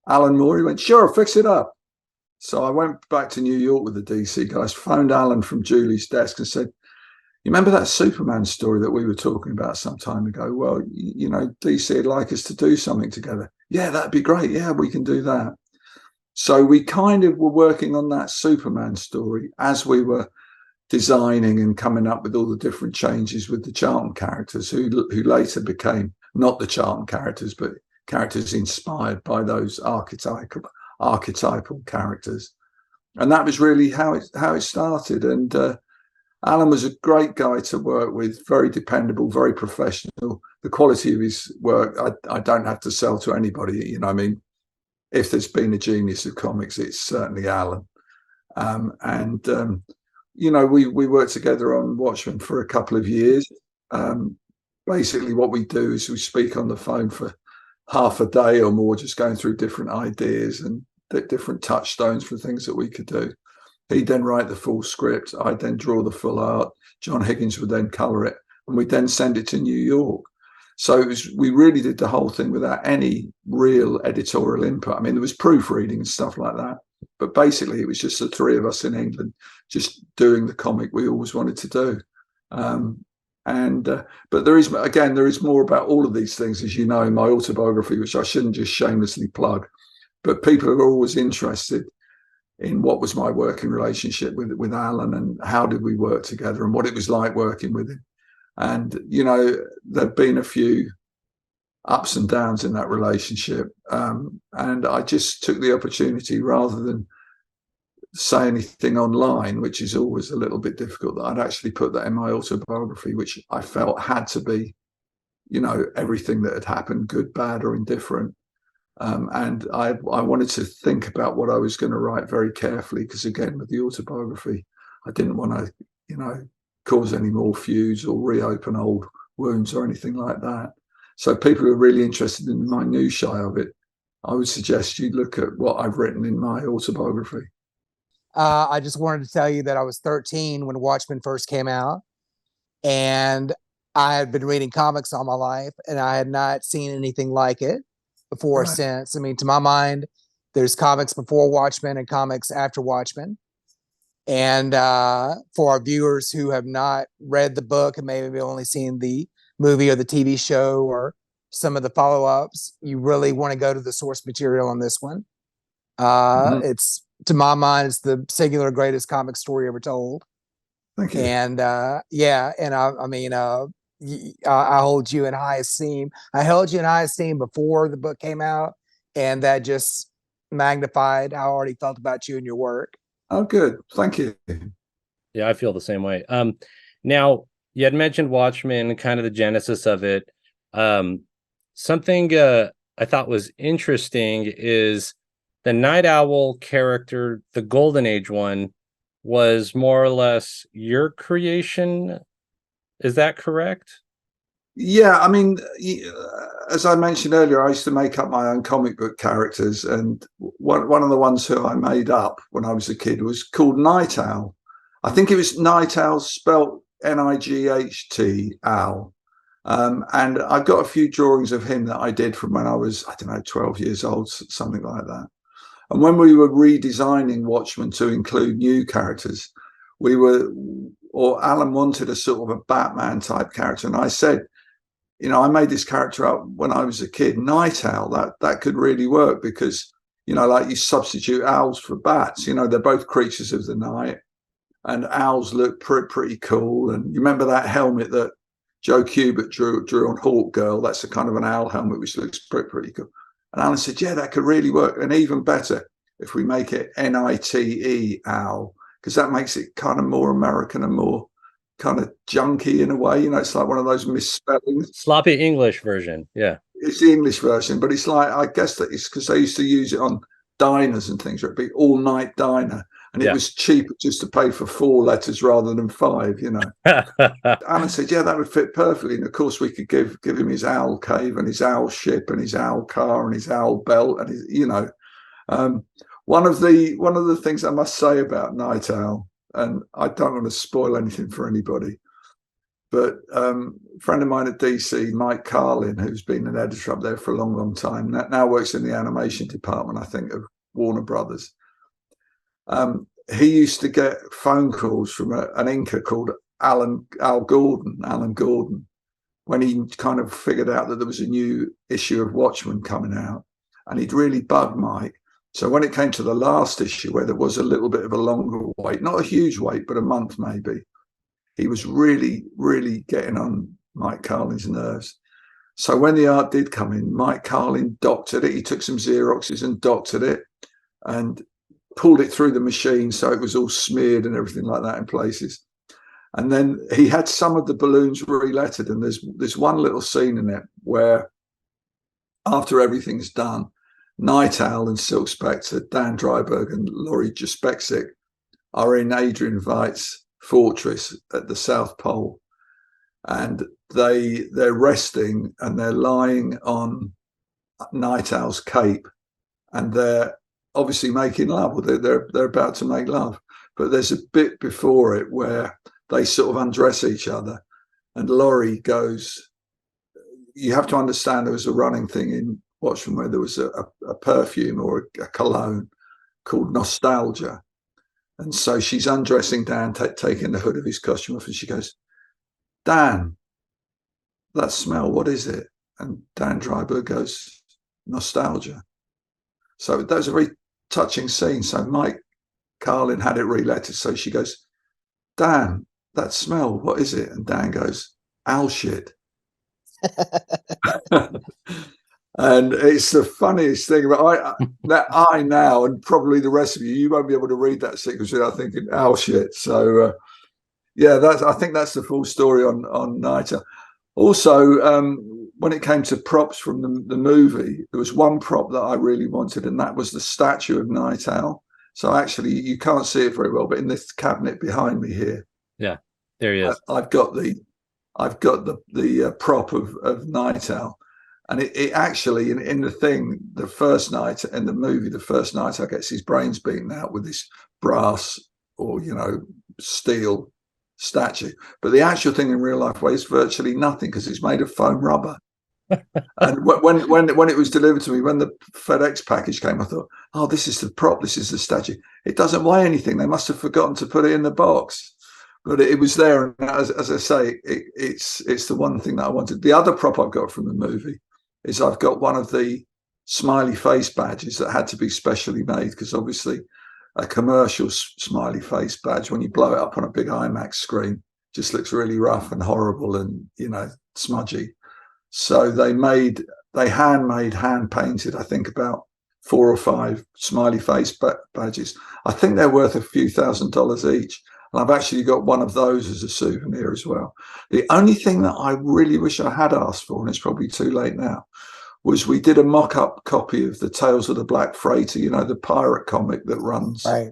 Moore. He went, sure, fix it up. So I went back to New York with the DC guys, phoned Alan from Julie's desk and said, you remember that Superman story that we were talking about some time ago? Well, DC would like us to do something together. Yeah, that'd be great. Yeah, we can do that. So we kind of were working on that Superman story as we were designing and coming up with all the different changes with the Charlton characters who later became not the Charlton characters, but characters inspired by those archetypal characters. And that was really how it started. And Alan was a great guy to work with, very dependable, very professional. The quality of his work, I don't have to sell to anybody. If there's been a genius of comics, it's certainly Alan. We worked together on Watchmen for a couple of years. Basically, what we do is we speak on the phone for half a day or more, just going through different ideas and different touchstones for things that we could do. He'd then write the full script. I'd then draw the full art. John Higgins would then color it, and we'd then send it to New York. So we really did the whole thing without any real editorial input. I mean, there was proofreading and stuff like that, but basically it was just the three of us in England just doing the comic we always wanted to do. But there is more about all of these things, as you know, in my autobiography, which I shouldn't just shamelessly plug. But people are always interested in what was my working relationship with Alan and how did we work together and what it was like working with him. And, there've been a few ups and downs in that relationship. And I just took the opportunity, rather than say anything online, which is always a little bit difficult, that I'd actually put that in my autobiography, which I felt had to be, everything that had happened, good, bad, or indifferent. And I wanted to think about what I was going to write very carefully, because again, with the autobiography, I didn't want to, cause any more feuds or reopen old wounds or anything like that. So people who are really interested in the minutiae of it, I would suggest you look at what I've written in my autobiography. I just wanted to tell you that I was 13 when Watchmen first came out, and I had been reading comics all my life, and I had not seen anything like it before or since. I mean, to my mind, there's comics before Watchmen and comics after Watchmen. And for our viewers who have not read the book and maybe only seen the movie or the TV show or some of the follow-ups, you really want to go to the source material on this one. It's, to my mind, it's the singular greatest comic story ever told. Thank you. And I hold you in high esteem. I held you in high esteem before the book came out, and that just magnified how I already felt about you and your work. Oh, good. Thank you. Yeah, I feel the same way. Now, you had mentioned Watchmen, kind of the genesis of it. Something I thought was interesting is the Nite Owl character, the Golden Age one, was more or less your creation. Is that correct? Yeah, I mean, as I mentioned earlier, I used to make up my own comic book characters, and one of the ones who I made up when I was a kid was called Nite Owl. I think it was Nite Owl spelt Night Owl. And I've got a few drawings of him that I did from when I was, I don't know, 12 years old, something like that. And when we were redesigning Watchmen to include new characters, Alan wanted a sort of a Batman type character. And I said, I made this character up when I was a kid, Nite Owl. That could really work because, like you substitute owls for bats. They're both creatures of the night, and owls look pretty cool. And you remember that helmet that Joe Kubert drew on Hawk Girl? That's a kind of an owl helmet which looks pretty cool. And Alan said, yeah, that could really work. And even better if we make it Nite Owl, because that makes it kind of more American and more kind of junky in a way. It's like one of those misspellings. Sloppy English version. Yeah. It's the English version, but it's like, I guess that it's because they used to use it on diners and things, where it'd be all night diner. And it was cheaper just to pay for 4 letters rather than 5, Alan said, yeah, that would fit perfectly. And of course we could give him his owl cave and his owl ship and his owl car and his owl belt. And his, one of the things I must say about Nite Owl, and I don't want to spoil anything for anybody, but a friend of mine at DC, Mike Carlin, who's been an editor up there for a long time, now works in the animation department, I think, of Warner Brothers. He used to get phone calls from an inker called Alan Gordon, when he kind of figured out that there was a new issue of Watchmen coming out, and he'd really bugged Mike. So when it came to the last issue, where there was a little bit of a longer wait, not a huge wait, but a month maybe, he was really, really getting on Mike Carlin's nerves. So when the art did come in, Mike Carlin doctored it. He took some Xeroxes and doctored it and pulled it through the machine so it was all smeared and everything like that in places. And then he had some of the balloons relettered, and there's one little scene in it where, after everything's done, Nite Owl and Silk Spectre, Dan Dryberg and Laurie Jaspexik are in Adrian Veidt's fortress at the South Pole, and they're resting and they're lying on Nite Owl's cape, and they're obviously making love, or they're about to make love. But there's a bit before it where they sort of undress each other, and Laurie goes, you have to understand there was a running thing in Watchmen where there was a perfume or a cologne called Nostalgia. And so she's undressing Dan, taking the hood of his costume off, and she goes, Dan, that smell, what is it? And Dan Dryberg goes, Nostalgia. So that was a very touching scene. So Mike Carlin had it relettered. So she goes, Dan, that smell, what is it? And Dan goes, owl shit. And it's the funniest thing. But I now, and probably the rest of you won't be able to read that sequence without thinking, owl shit. So I think that's the full story on Nite Owl. Also, when it came to props from the movie, there was one prop that I really wanted, and that was the statue of Nite Owl. So actually, you can't see it very well, but in this cabinet behind me here, yeah, there he is. I've got the prop of Nite Owl, and it actually in the thing, the first night in the movie, the first Nite Owl gets his brains beaten out with this brass or steel statue, but the actual thing in real life weighs virtually nothing because it's made of foam rubber. And when it was delivered to me, when the FedEx package came, I thought, oh, this is the prop, this is the statue. It doesn't weigh anything. They must have forgotten to put it in the box, but it was there. And as I say, it's the one thing that I wanted. The other prop I've got from the movie is I've got one of the smiley face badges that had to be specially made, because obviously a commercial smiley face badge, when you blow it up on a big IMAX screen, just looks really rough and horrible and smudgy. So they hand painted, I think, about 4 or 5 smiley face badges. I think they're worth a few $1,000s each. And I've actually got one of those as a souvenir as well. The only thing that I really wish I had asked for, and it's probably too late now, was we did a mock-up copy of the Tales of the Black Freighter, the pirate comic that runs. Right.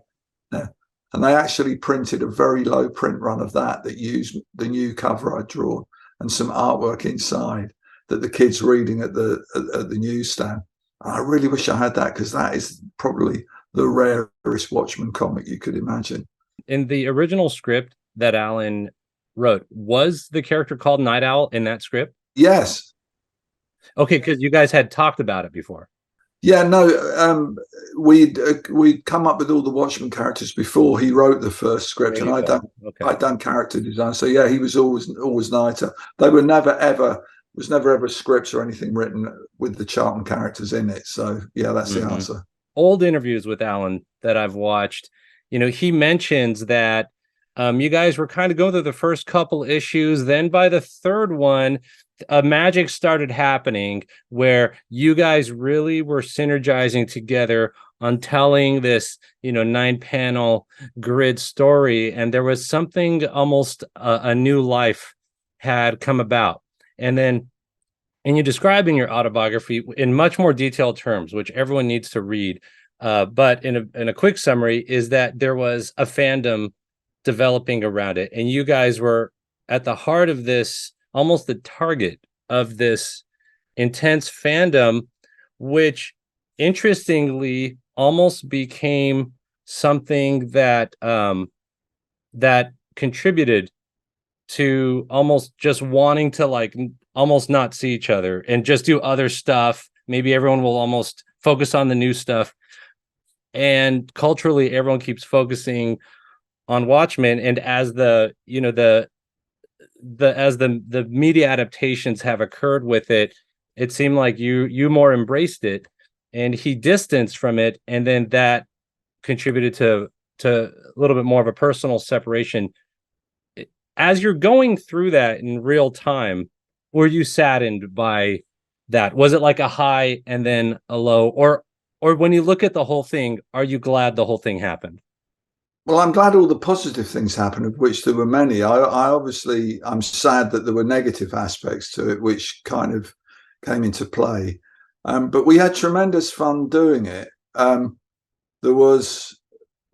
Yeah. And they actually printed a very low print run of that used the new cover I'd drawn. and some artwork inside that the kids reading at the newsstand. And I really wish I had that, because that is probably the rarest Watchmen comic you could imagine. In the original script that Alan wrote, was the character called Nite Owl in that script? Yes. Okay, because you guys had talked about it before. Yeah, no, we'd come up with all the Watchmen characters before he wrote the first script, and I'd done character design. So yeah, he was always Nite Owl. They were never ever scripts or anything written with the Charlton characters in it. So yeah, that's the answer. Old interviews with Alan that I've watched, he mentions that you guys were kind of going through the first couple issues. Then by the third one, magic started happening where you guys really were synergizing together on telling this, 9-panel grid story. And there was something almost a new life had come about. And then, and you describe in your autobiography in much more detailed terms, which everyone needs to read. But in a quick summary is that there was a fandom developing around it. And you guys were at the heart of this, almost the target of this intense fandom, which interestingly almost became something that that contributed to almost just wanting to almost not see each other and just do other stuff. Maybe everyone will almost focus on the new stuff, and culturally everyone keeps focusing on Watchmen. And as the media adaptations have occurred with it, it seemed like you more embraced it and he distanced from it, and then that contributed to a little bit more of a personal separation. As you're going through that in real time, were you saddened by that? Was it like a high and then a low, or when you look at the whole thing, are you glad the whole thing happened? Well, I'm glad all the positive things happened, of which there were many. I'm sad that there were negative aspects to it, which kind of came into play. But we had tremendous fun doing it.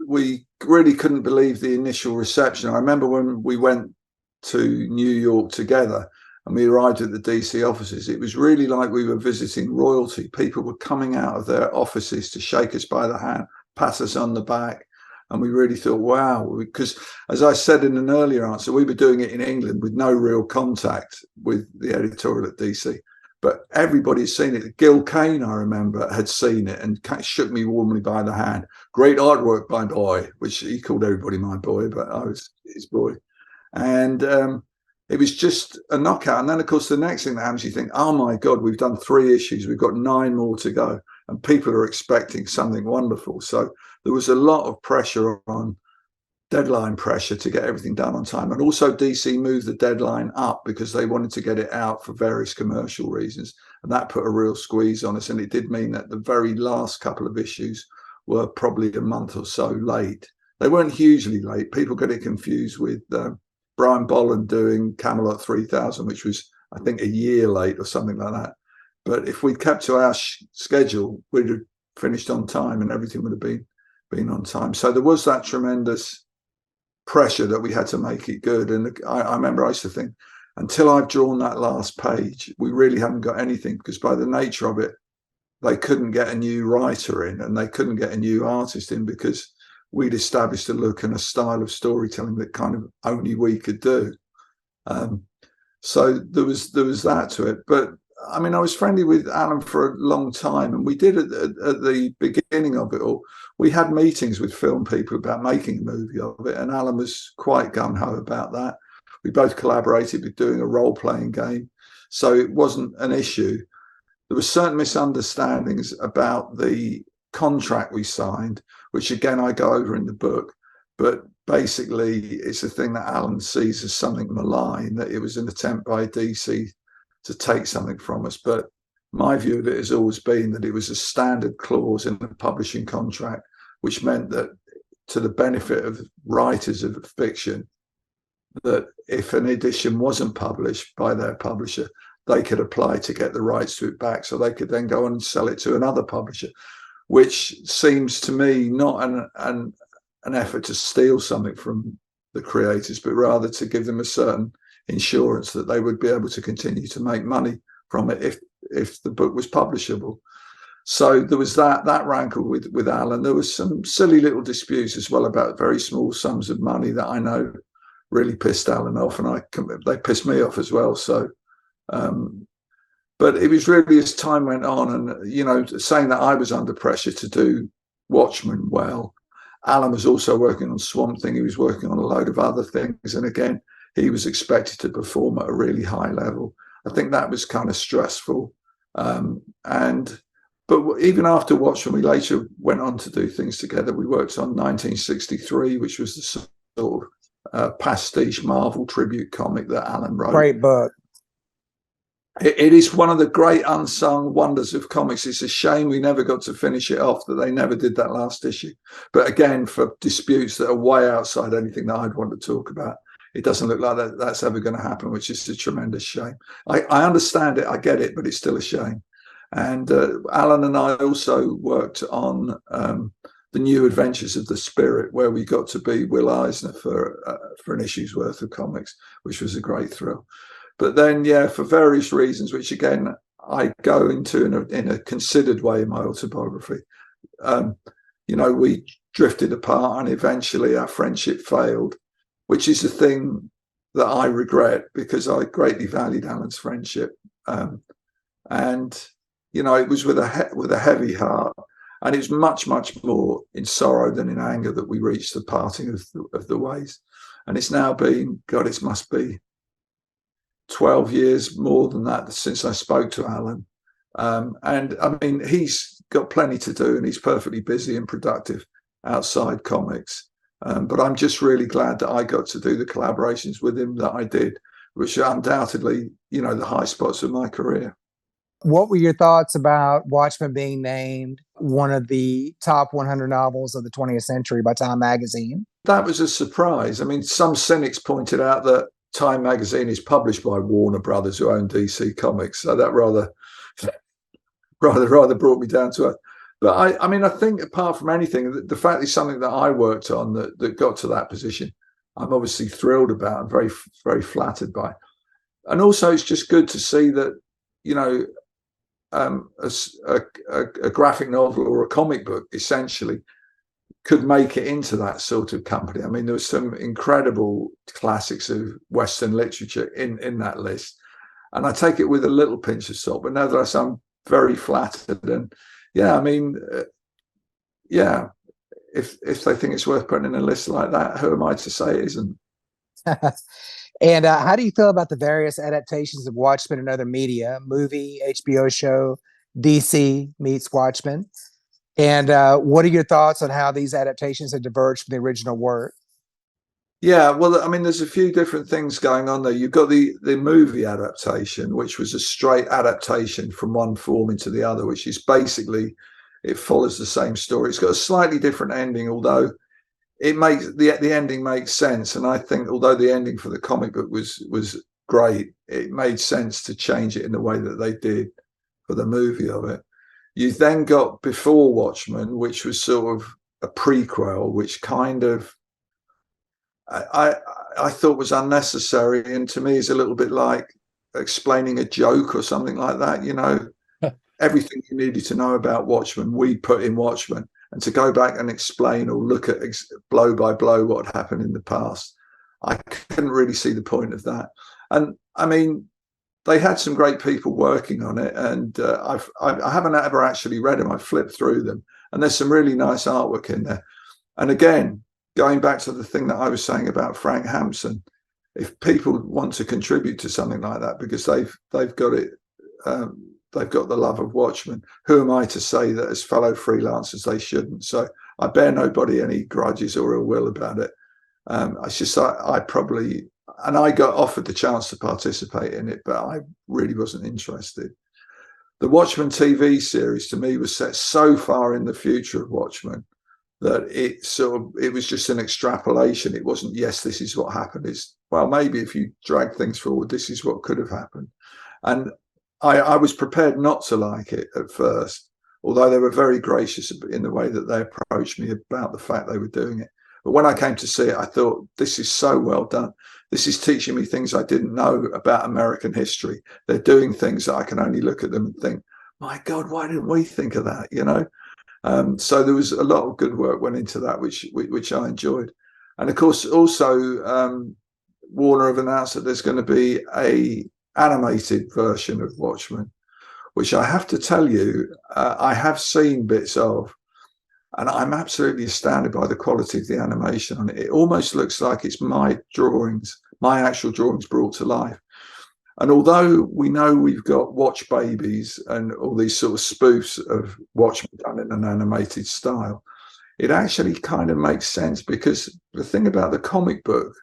We really couldn't believe the initial reception. I remember when we went to New York together and we arrived at the DC offices, it was really like we were visiting royalty. People were coming out of their offices to shake us by the hand, pat us on the back. And we really thought, wow, because as I said in an earlier answer, we were doing it in England with no real contact with the editorial at DC. But everybody's seen it. Gil Kane, I remember, had seen it and shook me warmly by the hand. Great artwork, my boy, which he called everybody my boy, but I was his boy. And it was just a knockout. And then, of course, the next thing that happens, you think, oh, my God, we've done 3 issues. We've got 9 more to go. And people are expecting something wonderful. So there was a lot of pressure on deadline pressure to get everything done on time. And also DC moved the deadline up because they wanted to get it out for various commercial reasons. And that put a real squeeze on us. And it did mean that the very last couple of issues were probably a month or so late. They weren't hugely late. People get it confused with Brian Bolland doing Camelot 3000, which was, I think, a year late or something like that. But if we'd kept to our schedule, we'd have finished on time and everything would have been on time. So there was that tremendous pressure that we had to make it good. And I remember I used to think, until I've drawn that last page, we really haven't got anything, because by the nature of it, they couldn't get a new writer in and they couldn't get a new artist in, because we'd established a look and a style of storytelling that kind of only we could do. So there was that to it. But I mean, I was friendly with Alan for a long time, and we did at the beginning of it all, we had meetings with film people about making a movie of it, and Alan was quite gung-ho about that. We both collaborated with doing a role-playing game, so it wasn't an issue. There were certain misunderstandings about the contract we signed, which again I go over in the book, but basically it's a thing that Alan sees as something malign, that it was an attempt by DC to take something from us. But my view of it has always been that it was a standard clause in the publishing contract, which meant that, to the benefit of writers of fiction, that if an edition wasn't published by their publisher, they could apply to get the rights to it back, so they could then go on and sell it to another publisher, which seems to me not an effort to steal something from the creators, but rather to give them a certain insurance that they would be able to continue to make money from it if the book was publishable. So there was that rankle with Alan. There was some silly little disputes as well about very small sums of money that I know really pissed Alan off, and they pissed me off as well. So, but it was really as time went on, and you know, saying that I was under pressure to do Watchmen well. Alan was also working on Swamp Thing. He was working on a load of other things, and again, he was expected to perform at a really high level. I think that was kind of stressful, But even after Watchmen, we later went on to do things together. We worked on 1963, which was the sort of pastiche Marvel tribute comic that Alan wrote. Great book. It is one of the great unsung wonders of comics. It's a shame we never got to finish it off, that they never did that last issue. But again, for disputes that are way outside anything that I'd want to talk about, it doesn't look like that's ever going to happen, which is a tremendous shame. I understand it, I get it, but it's still a shame. And Alan and I also worked on the New Adventures of the Spirit, where we got to be Will Eisner for an issue's worth of comics, which was a great thrill. But then, yeah, for various reasons, which again I go into in a considered way in my autobiography, you know, we drifted apart, and eventually our friendship failed, which is a thing that I regret, because I greatly valued Alan's friendship, and you know, it was with a heavy heart, and it was much more in sorrow than in anger that we reached the parting of the ways. And it's now been, God, it must be 12 years, more than that, since I spoke to Alan. And I mean, he's got plenty to do, and he's perfectly busy and productive outside comics. But I'm just really glad that I got to do the collaborations with him that I did, which are undoubtedly, you know, the high spots of my career. What were your thoughts about Watchmen being named one of the top 100 novels of the 20th century by Time magazine? That was a surprise. I mean, some cynics pointed out that Time magazine is published by Warner Brothers, who own DC Comics, so that rather brought me down to earth. But I mean, I think apart from anything, the fact is something that I worked on that got to that position, I'm obviously thrilled about and very, very flattered by. And also, it's just good to see that, you know, a graphic novel or a comic book essentially could make it into that sort of company. I mean, there was some incredible classics of Western literature in that list, and I take it with a little pinch of salt, but nevertheless, I'm very flattered. And yeah, I mean, yeah, if they think it's worth putting in a list like that, who am I to say it isn't? And how do you feel about the various adaptations of Watchmen and other media, movie, HBO show, DC meets Watchmen? And what are your thoughts on how these adaptations have diverged from the original work? Yeah, well, I mean, there's a few different things going on there. You've got the movie adaptation, which was a straight adaptation from one form into the other, which is basically, it follows the same story. It's got a slightly different ending, although it makes the ending makes sense. And I think although the ending for the comic book was great, it made sense to change it in the way that they did for the movie of it. You then got Before Watchmen, which was sort of a prequel, which kind of I thought was unnecessary, and to me is a little bit like explaining a joke or something like that. You know, everything you needed to know about Watchmen, we put in Watchmen. And to go back and explain or look at blow by blow what happened in the past, I couldn't really see the point of that. And I mean, they had some great people working on it, and I haven't ever actually read them. I flipped through them, and there's some really nice artwork in there. And again, going back to the thing that I was saying about Frank Hampson, if people want to contribute to something like that because they've got it. They've got the love of Watchmen. Who am I to say that as fellow freelancers they shouldn't? So I bear nobody any grudges or ill will about it. It's just I probably, and I got offered the chance to participate in it, but I really wasn't interested. The Watchmen TV series to me was set so far in the future of Watchmen that it was just an extrapolation. It wasn't, yes, this is what happened. It's, well, maybe if you drag things forward, this is what could have happened. And I was prepared not to like it at first, although they were very gracious in the way that they approached me about the fact they were doing it. But when I came to see it, I thought, this is so well done. This is teaching me things I didn't know about American history. They're doing things that I can only look at them and think, my God, why didn't we think of that? You know? So there was a lot of good work went into that, which I enjoyed. And of course, also Warner have announced that there's going to be a animated version of Watchmen, which I have to tell you, I have seen bits of, and I'm absolutely astounded by the quality of the animation on it. It almost looks like it's my drawings, my actual drawings brought to life. And although we know we've got Watch Babies and all these sort of spoofs of Watchmen done in an animated style, it actually kind of makes sense, because the thing about the comic book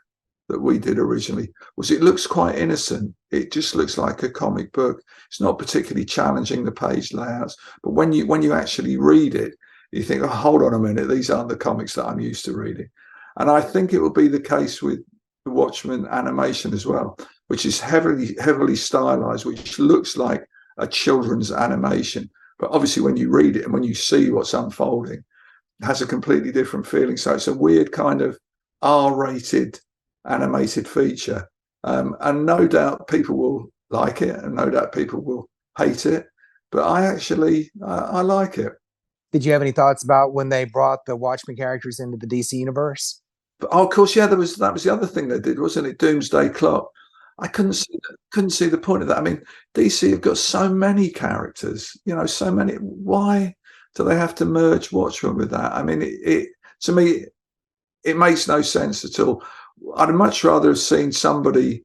that we did originally was it looks quite innocent. It just looks like a comic book. It's not particularly challenging, the page layouts, but when you actually read it, you think, oh, hold on a minute, these aren't the comics that I'm used to reading. And I think it will be the case with the Watchmen animation as well, which is heavily stylized, which looks like a children's animation. But obviously when you read it and when you see what's unfolding, it has a completely different feeling. So it's a weird kind of R-rated animated feature. And no doubt people will like it, and no doubt people will hate it. But I like it. Did you have any thoughts about when they brought the Watchmen characters into the DC universe? But of course, yeah, that was the other thing they did, wasn't it? Doomsday Clock. I couldn't see the point of that. I mean, DC have got so many characters, you know, so many. Why do they have to merge Watchmen with that? I mean, it to me, it makes no sense at all. I'd much rather have seen somebody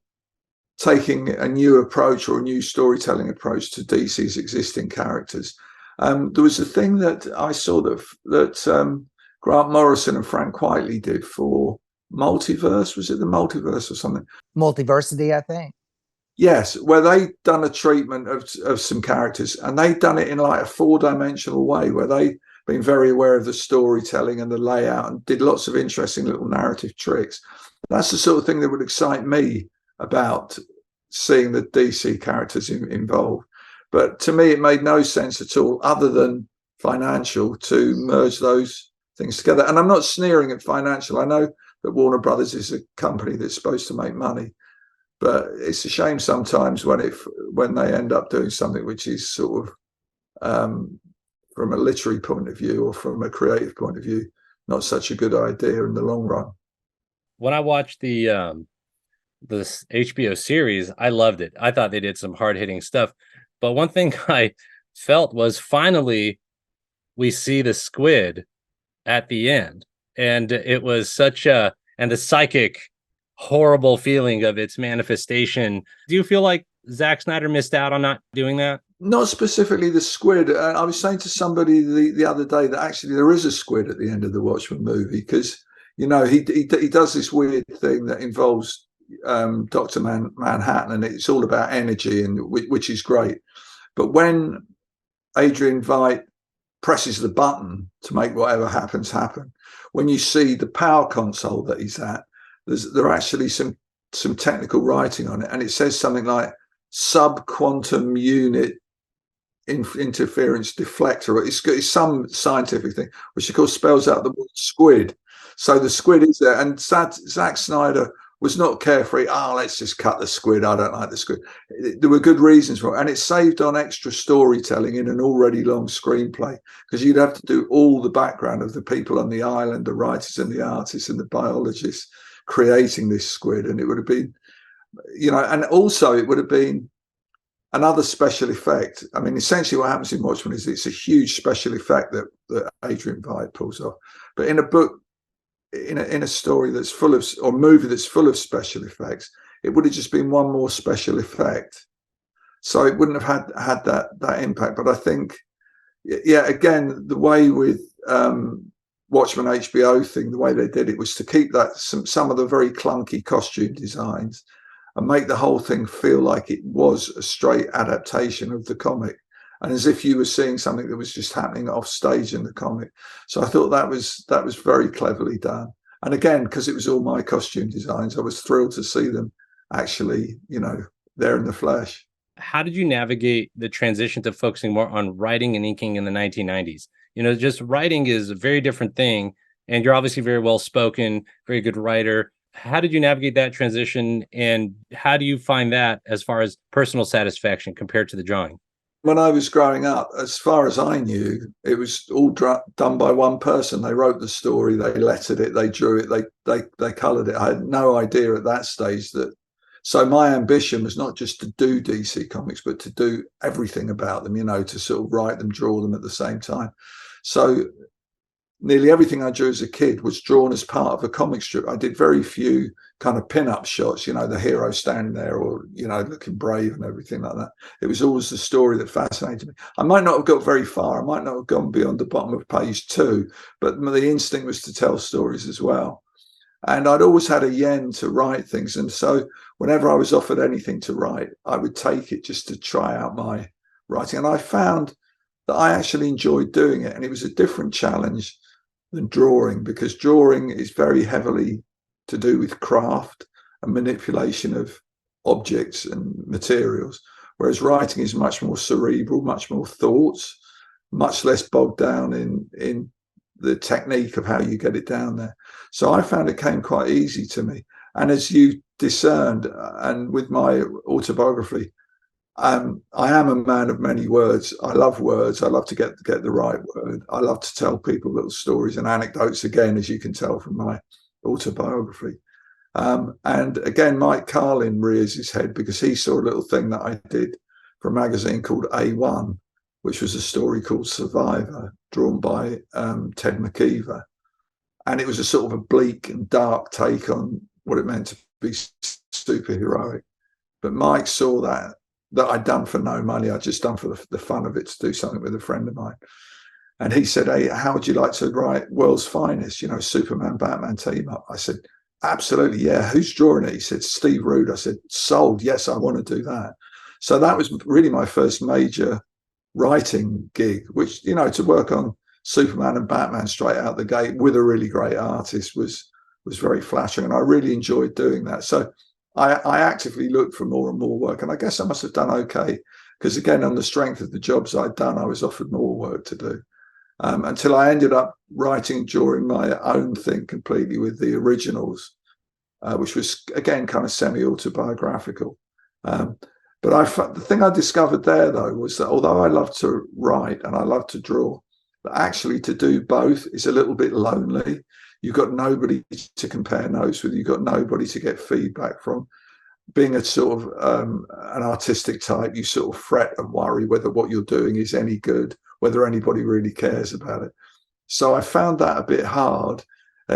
taking a new approach or a new storytelling approach to DC's existing characters. There was a thing that I saw that Grant Morrison and Frank Quitely did for Multiverse. Was it the Multiverse or something? Multiversity, I think. Yes, where they done a treatment of some characters, and they done it in like a 4-dimensional way, where they been very aware of the storytelling and the layout and did lots of interesting little narrative tricks. That's the sort of thing that would excite me about seeing the DC characters involved. But to me, it made no sense at all, other than financial, to merge those things together. And I'm not sneering at financial. I know that Warner Brothers is a company that's supposed to make money, but it's a shame sometimes when they end up doing something which is sort of from a literary point of view or from a creative point of view, not such a good idea in the long run. When I watched this HBO series, I loved it. I thought they did some hard-hitting stuff. But one thing I felt was finally we see the squid at the end. And it was and the psychic, horrible feeling of its manifestation. Do you feel like Zack Snyder missed out on not doing that? Not specifically the squid. I was saying to somebody the other day that actually there is a squid at the end of the Watchmen movie, because, you know, he does this weird thing that involves Dr. Manhattan, and it's all about energy, and which is great. But when Adrian Veidt presses the button to make whatever happens happen, when you see the power console that he's at, there are actually some technical writing on it, and it says something like sub-quantum unit interference deflector. It's some scientific thing, which of course spells out the word squid. So the squid is there, and Zack Snyder was not carefree. Let's just cut the squid. I don't like the squid. There were good reasons for it, and it saved on extra storytelling in an already long screenplay, because you'd have to do all the background of the people on the island, the writers and the artists and the biologists creating this squid, and it would have been, you know, and also it would have been another special effect. I mean, essentially what happens in Watchmen is it's a huge special effect that Adrian Veidt pulls off. But in a book, in a story that's full of, or movie that's full of special effects, it would have just been one more special effect. So it wouldn't have had that impact. But I think, yeah, again, the way with Watchmen HBO thing, the way they did it was to keep that some of the very clunky costume designs and make the whole thing feel like it was a straight adaptation of the comic, and as if you were seeing something that was just happening off stage in the comic. So I thought that was very cleverly done. And again, because it was all my costume designs, I was thrilled to see them actually, you know, there in the flesh. How did you navigate the transition to focusing more on writing and inking in the 1990s? You know, just writing is a very different thing and you're obviously very well spoken, very good writer. How did you navigate that transition, and how do you find that as far as personal satisfaction compared to the drawing? When I was growing up, as far as I knew, it was all done by one person. They wrote the story, they lettered it, they drew it, they coloured it. I had no idea at that stage that. So my ambition was not just to do DC Comics, but to do everything about them, to sort of write them, draw them at the same time. So nearly everything I drew as a kid was drawn as part of a comic strip. I did very few kind of pin-up shots, the hero standing there or, looking brave and everything like that. It was always the story that fascinated me. I might not have got very far. I might not have gone beyond the bottom of page 2, but the instinct was to tell stories as well. And I'd always had a yen to write things. And so whenever I was offered anything to write, I would take it just to try out my writing. And I found that I actually enjoyed doing it. And it was a different challenge than drawing, because drawing is very heavily to do with craft and manipulation of objects and materials, whereas writing is much more cerebral, much more thoughts, much less bogged down in the technique of how you get it down there. So I found it came quite easy to me. And as you discerned, and with my autobiography, I am a man of many words. I love words. I love to get the right word. I love to tell people little stories and anecdotes, again, as you can tell from my autobiography. And again, Mike Carlin rears his head because he saw a little thing that I did for a magazine called A1, which was a story called Survivor, drawn by Ted McKeever. And it was a sort of a bleak and dark take on what it meant to be superheroic. But Mike saw that I'd done for no money. I'd just done for the fun of it, to do something with a friend of mine. And he said, "Hey, how would you like to write World's Finest, Superman, Batman team up?" I said, "Absolutely, yeah. Who's drawing it?" He said, "Steve Rude." I said, "Sold. Yes, I want to do that." So that was really my first major writing gig, which, to work on Superman and Batman straight out the gate with a really great artist was very flattering. And I really enjoyed doing that. So I actively looked for more and more work, and I guess I must have done okay, because again, on the strength of the jobs I'd done, I was offered more work to do, until I ended up writing and drawing my own thing completely with the Originals, which was again kind of semi-autobiographical. But the thing I discovered there, though, was that although I love to write and I love to draw, that actually to do both is a little bit lonely. You've got nobody to compare notes with. You've got nobody to get feedback from. Being a sort of an artistic type, you sort of fret and worry whether what you're doing is any good, whether anybody really cares about it. So I found that a bit hard.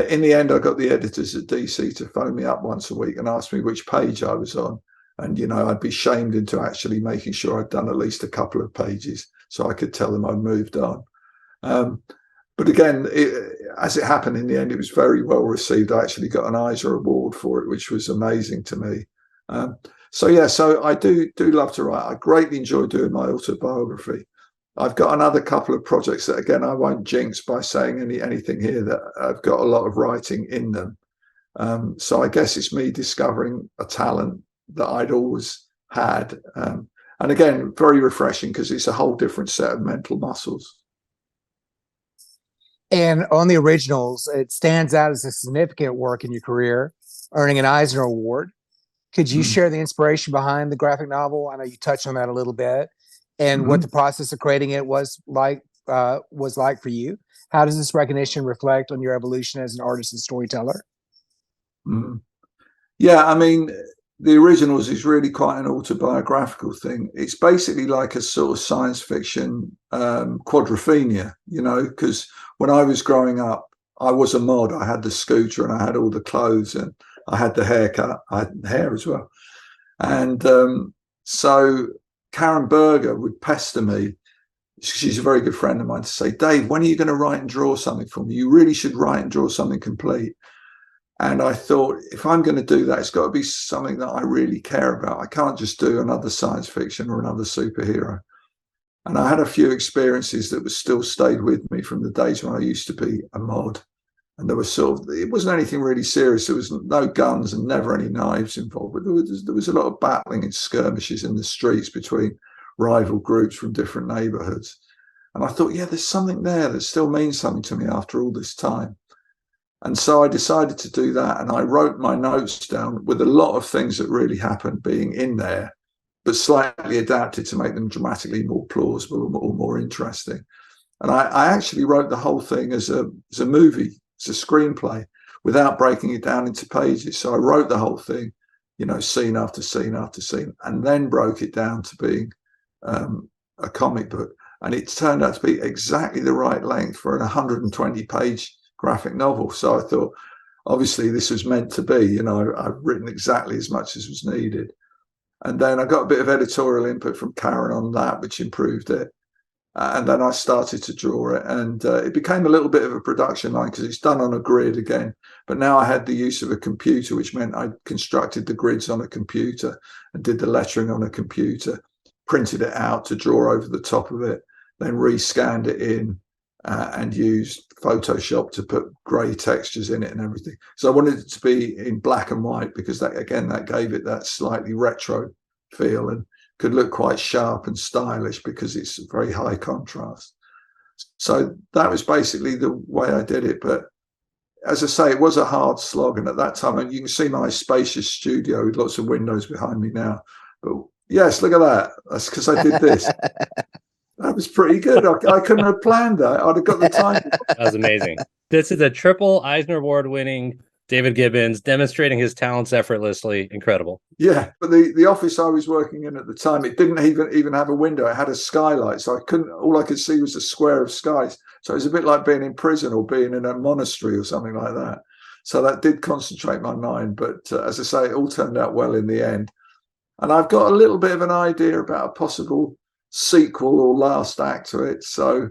In the end, I got the editors at DC to phone me up once a week and ask me which page I was on. And, I'd be shamed into actually making sure I'd done at least a couple of pages so I could tell them I'd moved on. But again, as it happened in the end, it was very well received. I actually got an Eisner Award for it, which was amazing to me. So I do love to write. I greatly enjoy doing my autobiography. I've got another couple of projects that, again, I won't jinx by saying anything here, that I've got a lot of writing in them. So I guess it's me discovering a talent that I'd always had. And again, very refreshing because it's a whole different set of mental muscles. And on the Originals, it stands out as a significant work in your career, earning an Eisner Award. Could you share the inspiration behind the graphic novel? I know you touched on that a little bit, and what the process of creating it was like for you. How does this recognition reflect on your evolution as an artist and storyteller? Yeah, I mean, the Originals is really quite an autobiographical thing. It's basically like a sort of science fiction quadrophenia, because when I was growing up, I was a mod. I had the scooter and I had all the clothes and I had the haircut. I had hair as well. And so Karen Berger would pester me. She's a very good friend of mine, to say, "Dave, when are you going to write and draw something for me? You really should write and draw something complete." And I thought, if I'm going to do that, it's got to be something that I really care about. I can't just do another science fiction or another superhero. And I had a few experiences that still stayed with me from the days when I used to be a mod. And there was it wasn't anything really serious. There was no guns and never any knives involved. But there was a lot of battling and skirmishes in the streets between rival groups from different neighborhoods. And I thought, yeah, there's something there that still means something to me after all this time. And so I decided to do that, and I wrote my notes down with a lot of things that really happened being in there, but slightly adapted to make them dramatically more plausible or more interesting. And I actually wrote the whole thing as a movie, as a screenplay, without breaking it down into pages. So I wrote the whole thing, you know, scene after scene after scene, and then broke it down to being a comic book. And it turned out to be exactly the right length for an 120-page graphic novel. So I thought, obviously, this was meant to be. You know, I've written exactly as much as was needed. And then I got a bit of editorial input from Karen on that, which improved it. And then I started to draw it, and it became a little bit of a production line because it's done on a grid again. But now I had the use of a computer, which meant I constructed the grids on a computer and did the lettering on a computer, printed it out to draw over the top of it, then rescanned it in and used Photoshop to put grey textures in it and everything. So I wanted it to be in black and white because that gave it that slightly retro feel and could look quite sharp and stylish because it's very high contrast. So that was basically the way I did it. But as I say, it was a hard slog. And at that time, and you can see my spacious studio with lots of windows behind me now. But yes, look at that. That's because I did this. That was pretty good. I couldn't have planned that. I'd have got the time. That was amazing. This is a triple Eisner Award-winning David Gibbons demonstrating his talents effortlessly. Incredible. Yeah, but the office I was working in at the time, it didn't even have a window. It had a skylight, so all I could see was a square of skies. So it was a bit like being in prison or being in a monastery or something like that. So that did concentrate my mind. But as I say, it all turned out well in the end. And I've got a little bit of an idea about a possible sequel or last act to it. So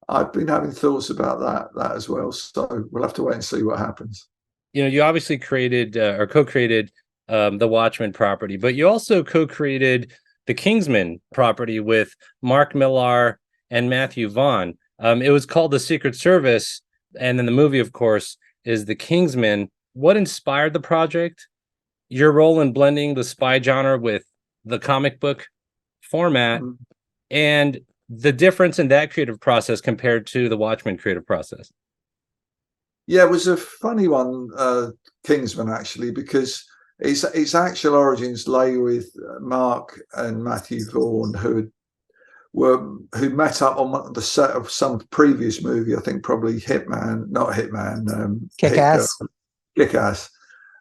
I've been having thoughts about that as well. So we'll have to wait and see what happens. You know, you obviously created or co-created the Watchmen property, but you also co-created the Kingsmen property with Mark Millar and Matthew Vaughn. It was called The Secret Service, and then the movie, of course, is The Kingsmen. What inspired the project? Your role in blending the spy genre with the comic book format, and the difference in that creative process compared to the Watchmen creative process. Yeah, it was a funny one, Kingsman, actually, because its actual origins lay with Mark and Matthew Vaughn, who met up on the set of some previous movie, I think probably Kick-Ass. Kick-Ass.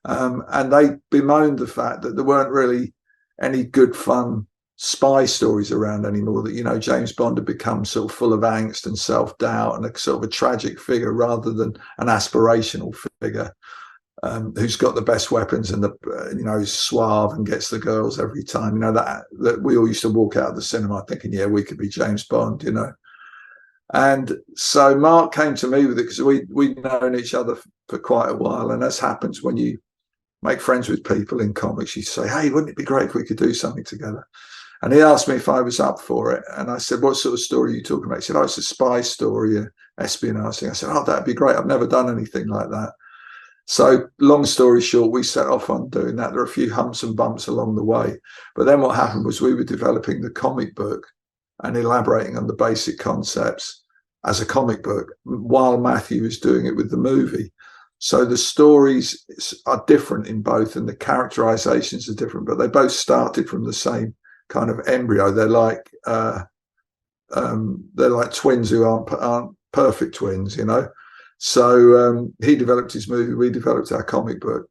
And they bemoaned the fact that there weren't really any good fun spy stories around anymore, that, you know, James Bond had become sort of full of angst and self-doubt and a sort of a tragic figure rather than an aspirational figure who's got the best weapons and is suave and gets the girls every time. You know, that we all used to walk out of the cinema thinking, yeah, we could be James Bond, you know. And so Mark came to me with it because we'd known each other for quite a while, and as happens when you make friends with people in comics, you say, hey, wouldn't it be great if we could do something together? And he asked me if I was up for it. And I said, what sort of story are you talking about? He said, oh, it's a spy story, an espionage thing. I said, oh, that'd be great. I've never done anything like that. So long story short, we set off on doing that. There were a few humps and bumps along the way. But then what happened was we were developing the comic book and elaborating on the basic concepts as a comic book while Matthew was doing it with the movie. So the stories are different in both and the characterizations are different, but they both started from the same kind of embryo. They're like twins who aren't perfect twins, you know. So he developed his movie, we developed our comic book,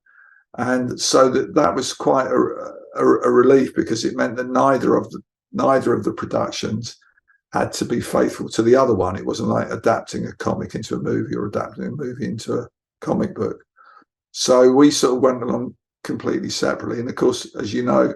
and so that was quite a relief because it meant that neither of the productions had to be faithful to the other one. It wasn't like adapting a comic into a movie or adapting a movie into a comic book. So we sort of went along completely separately, and of course, as you know,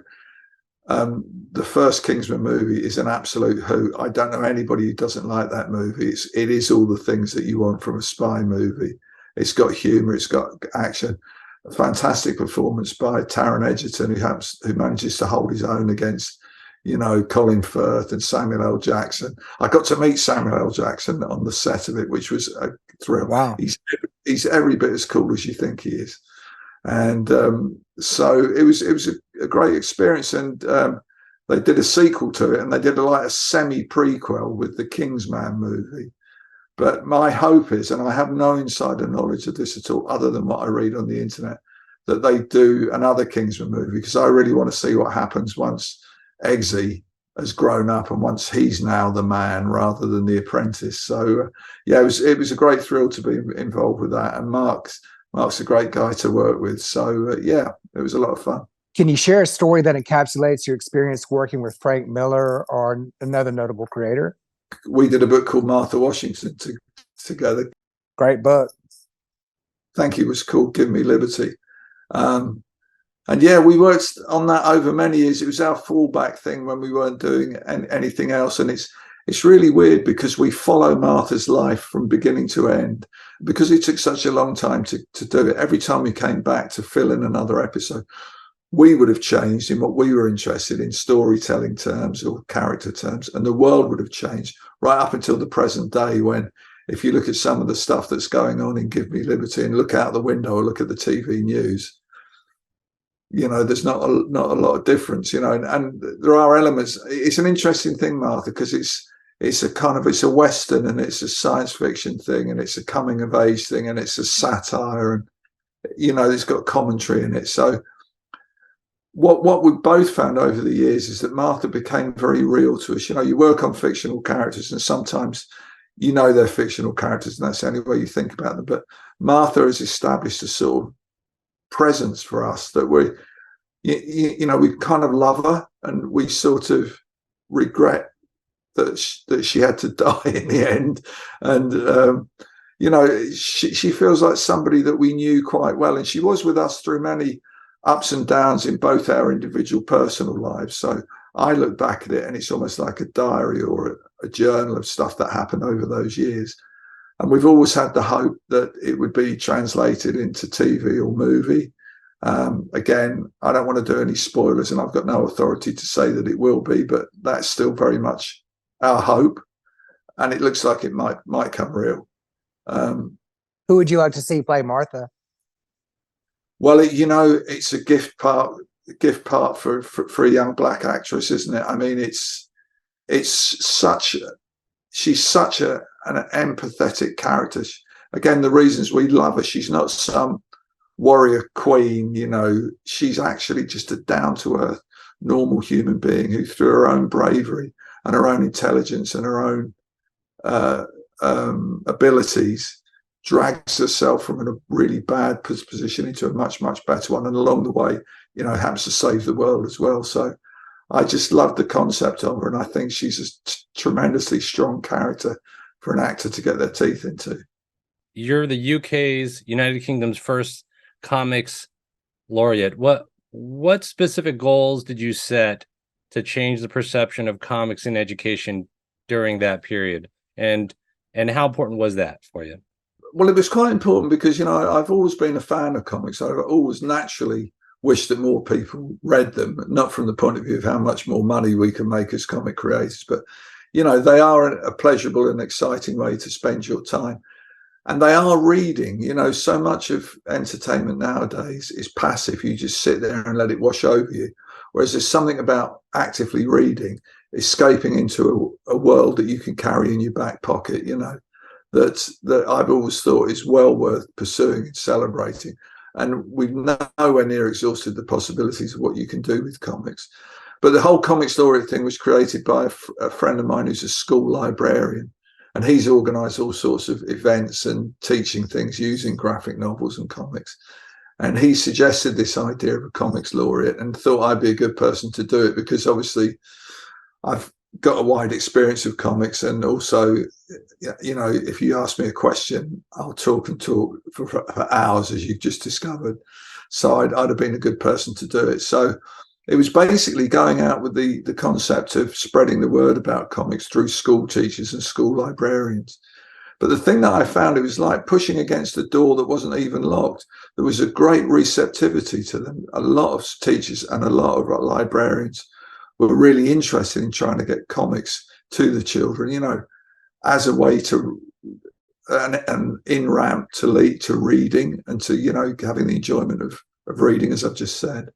the first Kingsman movie is an absolute hoot. I don't know anybody who doesn't like that movie. It is all the things that you want from a spy movie. It's got humor, it's got action, a fantastic performance by Taron Egerton, who manages to hold his own against, you know, Colin Firth and Samuel L. Jackson. I got to meet Samuel L. Jackson on the set of it, which was a thrill. Wow. He's every bit as cool as you think he is. And so it was a great experience. And they did a sequel to it, and they did a semi prequel with the Kingsman movie, But my hope is, and I have no insider knowledge of this at all, other than what I read on the internet, that they do another Kingsman movie, because I really want to see what happens once Eggsy has grown up and once he's now the man rather than the apprentice. So yeah, it was a great thrill to be involved with that, and Mark's a great guy to work with. So yeah, it was a lot of fun. Can you share a story that encapsulates your experience working with Frank Miller or another notable creator? We did a book called Martha Washington together. Great book. Thank you. It was called Give Me Liberty. And yeah, we worked on that over many years. It was our fallback thing when we weren't doing anything else. And it's really weird because we follow Martha's life from beginning to end, because it took such a long time to do it. Every time we came back to fill in another episode, we would have changed in what we were interested in, storytelling terms or character terms, and the world would have changed right up until the present day, when if you look at some of the stuff that's going on in Give Me Liberty and look out the window or look at the TV news, you know, there's not a lot of difference, you know, and there are elements. It's an interesting thing, Martha, because it's a Western, and it's a science fiction thing, and it's a coming of age thing, and it's a satire, and, you know, it's got commentary in it. So what we've both found over the years is that Martha became very real to us. You know, you work on fictional characters, and sometimes, you know, they're fictional characters, and that's the only way you think about them. But Martha has established a sort of presence for us that you know, we kind of love her, and we sort of regret that she had to die in the end. And you know, she feels like somebody that we knew quite well, and she was with us through many ups and downs in both our individual personal lives. So I look back at it, and it's almost like a diary or a journal of stuff that happened over those years. And we've always had the hope that it would be translated into TV or movie. Again, I don't want to do any spoilers, and I've got no authority to say that it will be, but that's still very much our hope, and it looks like it might come real. Who would you like to see play Martha? Well, you know, it's a gift part for a young black actress, isn't it? I mean, she's such an empathetic character. Again, the reasons we love her, she's not some warrior queen, you know, she's actually just a down-to-earth, normal human being who, through her own bravery and her own intelligence and her own abilities, drags herself from a really bad position into a much, much better one, and along the way, you know, happens to save the world as well. So I just love the concept of her, and I think she's a tremendously strong character for an actor to get their teeth into. You're the UK's, United Kingdom's first Comics Laureate. What specific goals did you set to change the perception of comics in education during that period, and how important was that for you? Well, it was quite important because, you know, I've always been a fan of comics. I've always naturally wished that more people read them, not from the point of view of how much more money we can make as comic creators, but, you know, they are a pleasurable and exciting way to spend your time. And they are reading. You know, so much of entertainment nowadays is passive. You just sit there and let it wash over you. Whereas there's something about actively reading, escaping into a world that you can carry in your back pocket, you know, that I've always thought is well worth pursuing and celebrating. And we've nowhere near exhausted the possibilities of what you can do with comics. But the whole Comics Laureate thing was created by a friend of mine who's a school librarian. And he's organised all sorts of events and teaching things using graphic novels and comics. And he suggested this idea of a Comics Laureate, and thought I'd be a good person to do it, because obviously I've got a wide experience of comics, and also, you know, if you ask me a question, I'll talk for hours, as you've just discovered. So I'd have been a good person to do it. So it was basically going out with the concept of spreading the word about comics through school teachers and school librarians. But the thing that I found, it was like pushing against a door that wasn't even locked. There was a great receptivity to them. A lot of teachers and a lot of librarians were really interested in trying to get comics to the children, you know, as a way to an in-ramp to lead to reading and to, you know, having the enjoyment of reading, as I've just said.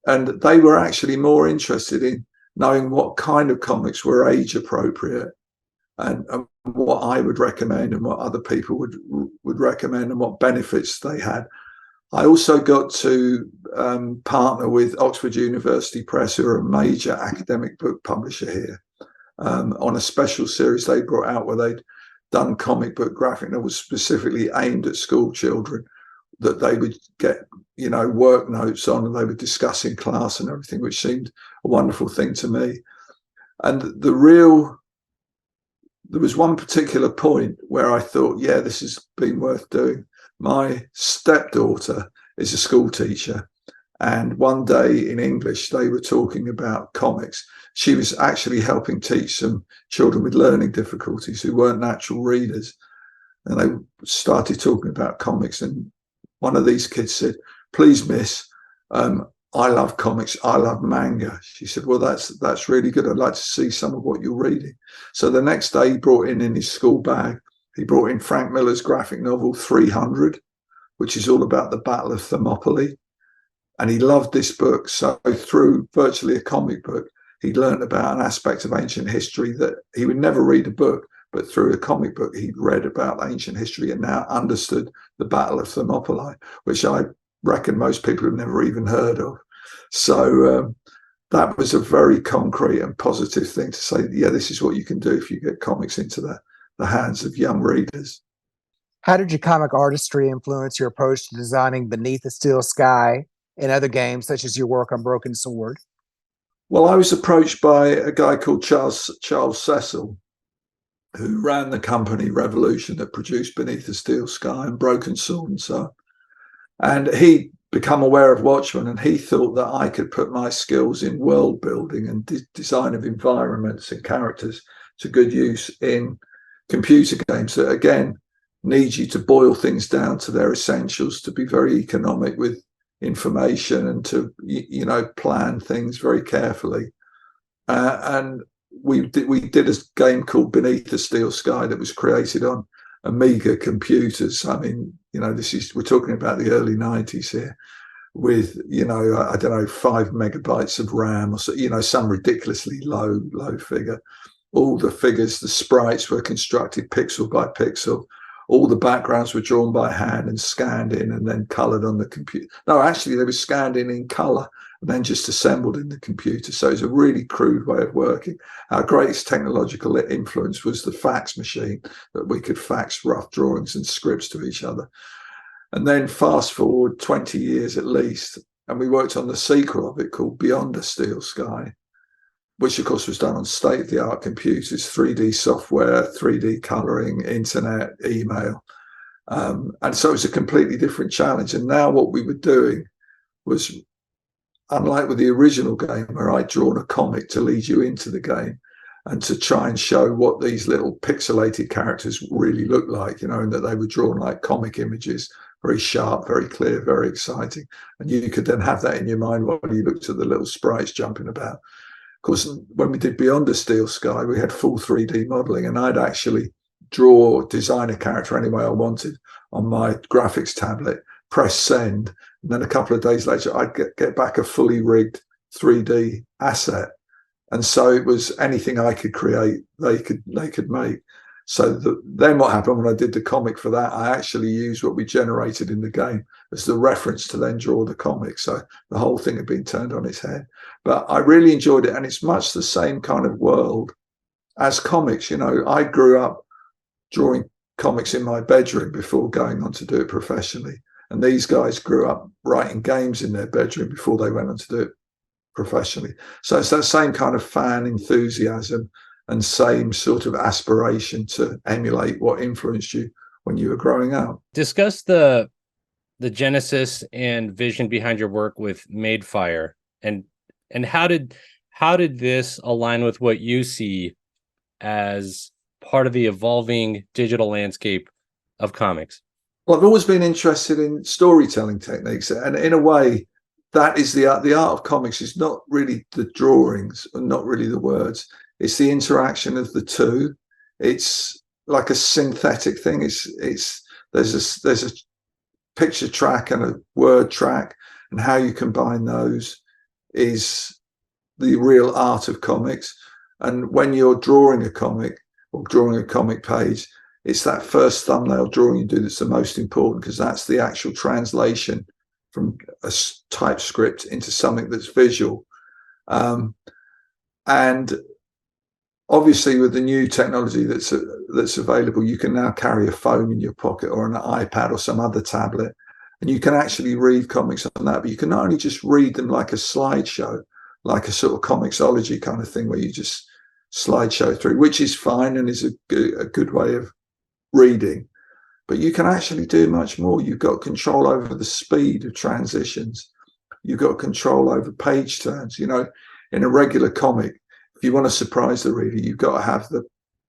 And they were actually more interested in knowing what kind of comics were age appropriate and what I would recommend and what other people would recommend and what benefits they had. I also got to partner with Oxford University Press, who are a major academic book publisher here, on a special series they brought out where they'd done comic book graphic novels specifically aimed at school children that they would get, work notes on, and they would discuss in class and everything, which seemed a wonderful thing to me. And there was one particular point where I thought, yeah, this has been worth doing. My stepdaughter is a school teacher, and one day in English, they were talking about comics. She was actually helping teach some children with learning difficulties who weren't natural readers. And they started talking about comics. And one of these kids said, "Please, miss, I love comics. I love manga." She said, "Well, that's really good. I'd like to see some of what you're reading." So the next day he brought in his school bag, he brought in Frank Miller's graphic novel 300, which is all about the Battle of Thermopylae. And he loved this book. So through virtually a comic book, he learned about an aspect of ancient history that he would never read a book, but through a comic book, he'd read about ancient history and now understood the Battle of Thermopylae, which I reckon most people have never even heard of. So that was a very concrete and positive thing to say, yeah, this is what you can do if you get comics into the hands of young readers. How did your comic artistry influence your approach to designing Beneath the Steel Sky and other games, such as your work on Broken Sword? Well, I was approached by a guy called Charles Cecil, who ran the company Revolution that produced Beneath the Steel Sky and Broken Sword and so on. And he'd become aware of Watchmen, and he thought that I could put my skills in world building and design of environments and characters to good use in computer games that, again, need you to boil things down to their essentials, to be very economic with information and to, plan things very carefully. And we did a game called Beneath the Steel Sky that was created on Amiga computers. I mean, we're talking about the early 90s here, with, 5 megabytes of RAM, or so, some ridiculously low figure. All the figures, the sprites were constructed pixel by pixel. All the backgrounds were drawn by hand and scanned in and then colored on the computer. No, actually, they were scanned in color and then just assembled in the computer. So it's a really crude way of working. Our greatest technological influence was the fax machine, that we could fax rough drawings and scripts to each other. And then fast forward 20 years at least, and we worked on the sequel of it called Beyond the Steel Sky, which of course was done on state-of-the-art computers, 3D software, 3D coloring, internet, email. And so it's a completely different challenge. And now what we were doing was, unlike with the original game where I'd drawn a comic to lead you into the game and to try and show what these little pixelated characters really look like, and that they were drawn like comic images, very sharp, very clear, very exciting. And you could then have that in your mind while you looked at the little sprites jumping about. Of course, when we did Beyond the Steel Sky, we had full 3D modeling, and I'd actually design a character any way I wanted on my graphics tablet, press send, and then a couple of days later, I'd get back a fully rigged 3D asset. And so it was anything I could create, they could make. So then what happened when I did the comic for that, I actually used what we generated in the game as the reference to then draw the comic. So the whole thing had been turned on its head. But I really enjoyed it. And it's much the same kind of world as comics. I grew up drawing comics in my bedroom before going on to do it professionally. And these guys grew up writing games in their bedroom before they went on to do it professionally. So it's that same kind of fan enthusiasm and same sort of aspiration to emulate what influenced you when you were growing up. Discuss the genesis and vision behind your work with Madefire, and how did this align with what you see as part of the evolving digital landscape of comics? Well, I've always been interested in storytelling techniques, and in a way, that is the art of comics. Is not really the drawings and not really the words. It's the interaction of the two. It's like a synthetic thing. There's a picture track and a word track, and how you combine those is the real art of comics. And when you're drawing a comic, or drawing a comic page, it's that first thumbnail drawing you do that's the most important, because that's the actual translation from a typescript into something that's visual. And obviously, with the new technology that's available, you can now carry a phone in your pocket or an iPad or some other tablet, and you can actually read comics on that. But you can not only just read them like a slideshow, like a sort of Comixology kind of thing, where you just slideshow through, which is fine and is a good way of reading, but you can actually do much more. You've got control over the speed of transitions. You've got control over page turns. You know, in a regular comic, if you want to surprise the reader, you've got to have the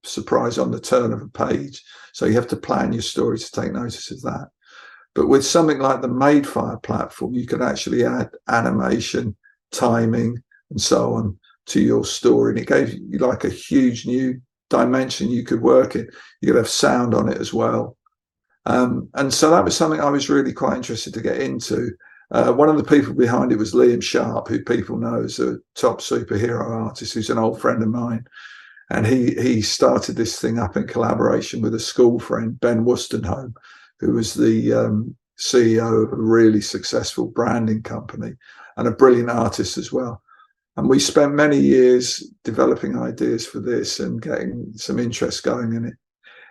surprise on the turn of a page. So you have to plan your story to take notice of that. But with something like the Madefire platform, you can actually add animation, timing, and so on to your story. And it gave you like a huge new dimension you could work in. You could have sound on it as well. And so that was something I was really quite interested to get into. One of the people behind it was Liam Sharp, who people know as a top superhero artist, who's an old friend of mine. And he started this thing up in collaboration with a school friend, Ben Wostenholm, who was the CEO of a really successful branding company and a brilliant artist as well. And we spent many years developing ideas for this and getting some interest going in it.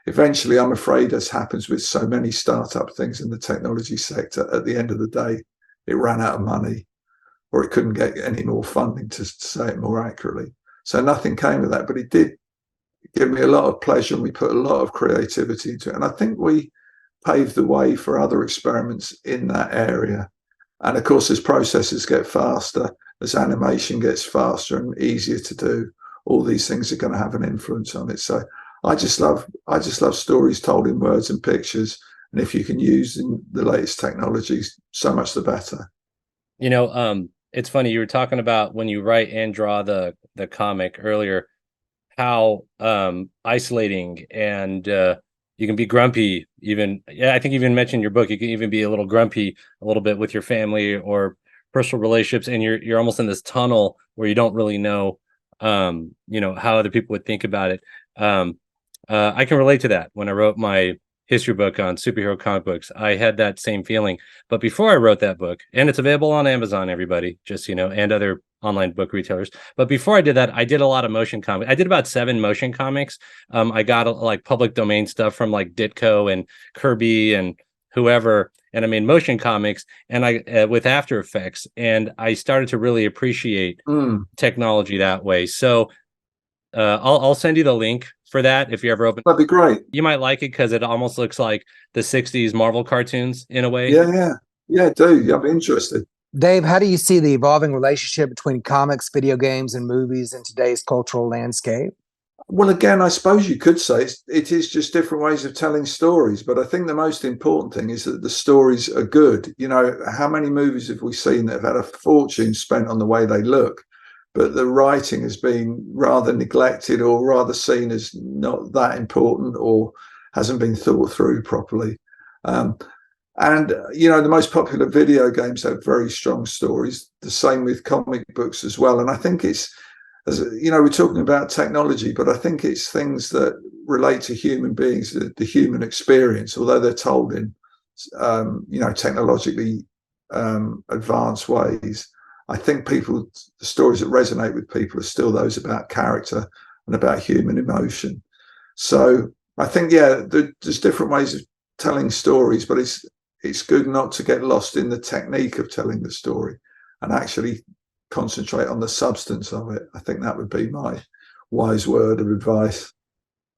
Eventually, I'm afraid, as happens with so many startup things in the technology sector, at the end of the day, it ran out of money, or it couldn't get any more funding, to say it more accurately. So nothing came of that, but it did give me a lot of pleasure, and we put a lot of creativity into it. And I think we paved the way for other experiments in that area. And of course, as processes get faster, as animation gets faster and easier to do, all these things are going to have an influence on it. So I just love stories told in words and pictures. And if you can use the latest technologies, so much the better. You know, it's funny, you were talking about when you write and draw the comic earlier, how isolating and you can be grumpy. Even, yeah, I think you even mentioned in your book, you can even be a little grumpy a little bit with your family or personal relationships, and you're almost in this tunnel where you don't really know, you know, how other people would think about it. I can relate to that. When I wrote my history book on superhero comic books, I had that same feeling. But before I wrote that book, and it's available on Amazon, everybody, just, you know, and other online book retailers. But before I did that, I did a lot of motion comics. I did about 7 motion comics. I got like public domain stuff from like Ditko and Kirby and whoever, and I made motion comics, and I with After Effects, and I started to really appreciate technology that way. So I'll send you the link for that if you ever open. That'd be great. You might like it because it almost looks like the 60s Marvel cartoons in a way. Yeah, do. I'm interested. Dave, how do you see the evolving relationship between comics, video games, and movies in today's cultural landscape? Well, again, I suppose you could say it is just different ways of telling stories. But I think the most important thing is that the stories are good. You know, how many movies have we seen that have had a fortune spent on the way they look, but the writing has been rather neglected or rather seen as not that important or hasn't been thought through properly. And, you know, the most popular video games have very strong stories, the same with comic books as well. And I think it's, as you know, we're talking about technology, but I think it's things that relate to human beings, the human experience, although they're told in, you know, technologically advanced ways. I think the stories that resonate with people are still those about character and about human emotion. So I think, yeah, there's different ways of telling stories, but it's good not to get lost in the technique of telling the story and actually concentrate on the substance of it. I think that would be my wise word of advice.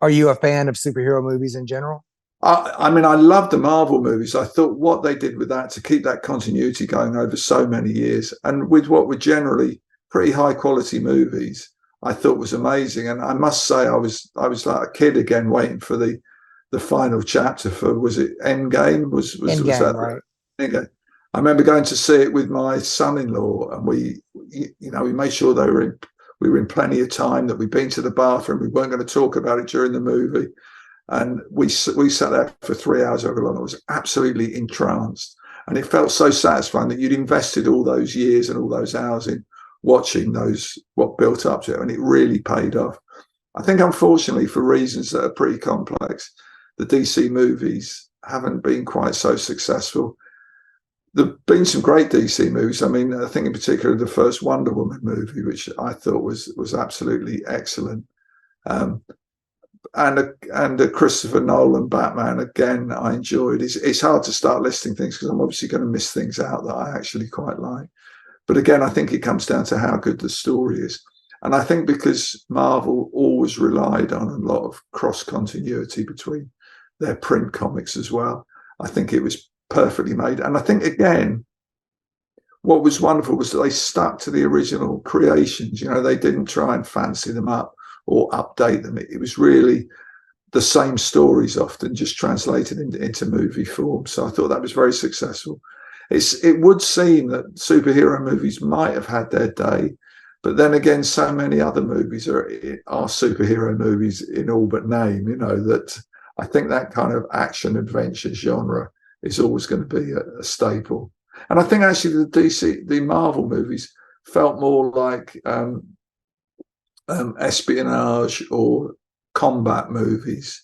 Are you a fan of superhero movies in general? I mean, I love the Marvel movies. I thought what they did with that to keep that continuity going over so many years, and with what were generally pretty high quality movies, I thought was amazing. And I must say, I was like a kid again, waiting for the final chapter for, was it Endgame? Was that right? Endgame. I remember going to see it with my son-in-law, and we made sure we were in plenty of time, that we'd been to the bathroom, we weren't going to talk about it during the movie. And we sat there for 3 hours over long. I was absolutely entranced. And it felt so satisfying that you'd invested all those years and all those hours in watching what built up to it. And it really paid off. I think, unfortunately, for reasons that are pretty complex, the DC movies haven't been quite so successful. There've been some great DC movies. I mean, I think in particular the first Wonder Woman movie, which I thought was absolutely excellent. And a Christopher Nolan Batman, again, I enjoyed. It's hard to start listing things because I'm obviously going to miss things out that I actually quite like. But again, I think it comes down to how good the story is. And I think because Marvel always relied on a lot of cross-continuity between their print comics as well, I think it was perfectly made. And I think, again, what was wonderful was that they stuck to the original creations. You know, they didn't try and fancy them up or update them. It was really the same stories, often just translated into movie form. So I thought that was very successful. It would seem that superhero movies might have had their day, but then again, so many other movies are superhero movies in all but name, you know, that I think that kind of action adventure genre is always going to be a staple. And I think actually the Marvel movies felt more like espionage or combat movies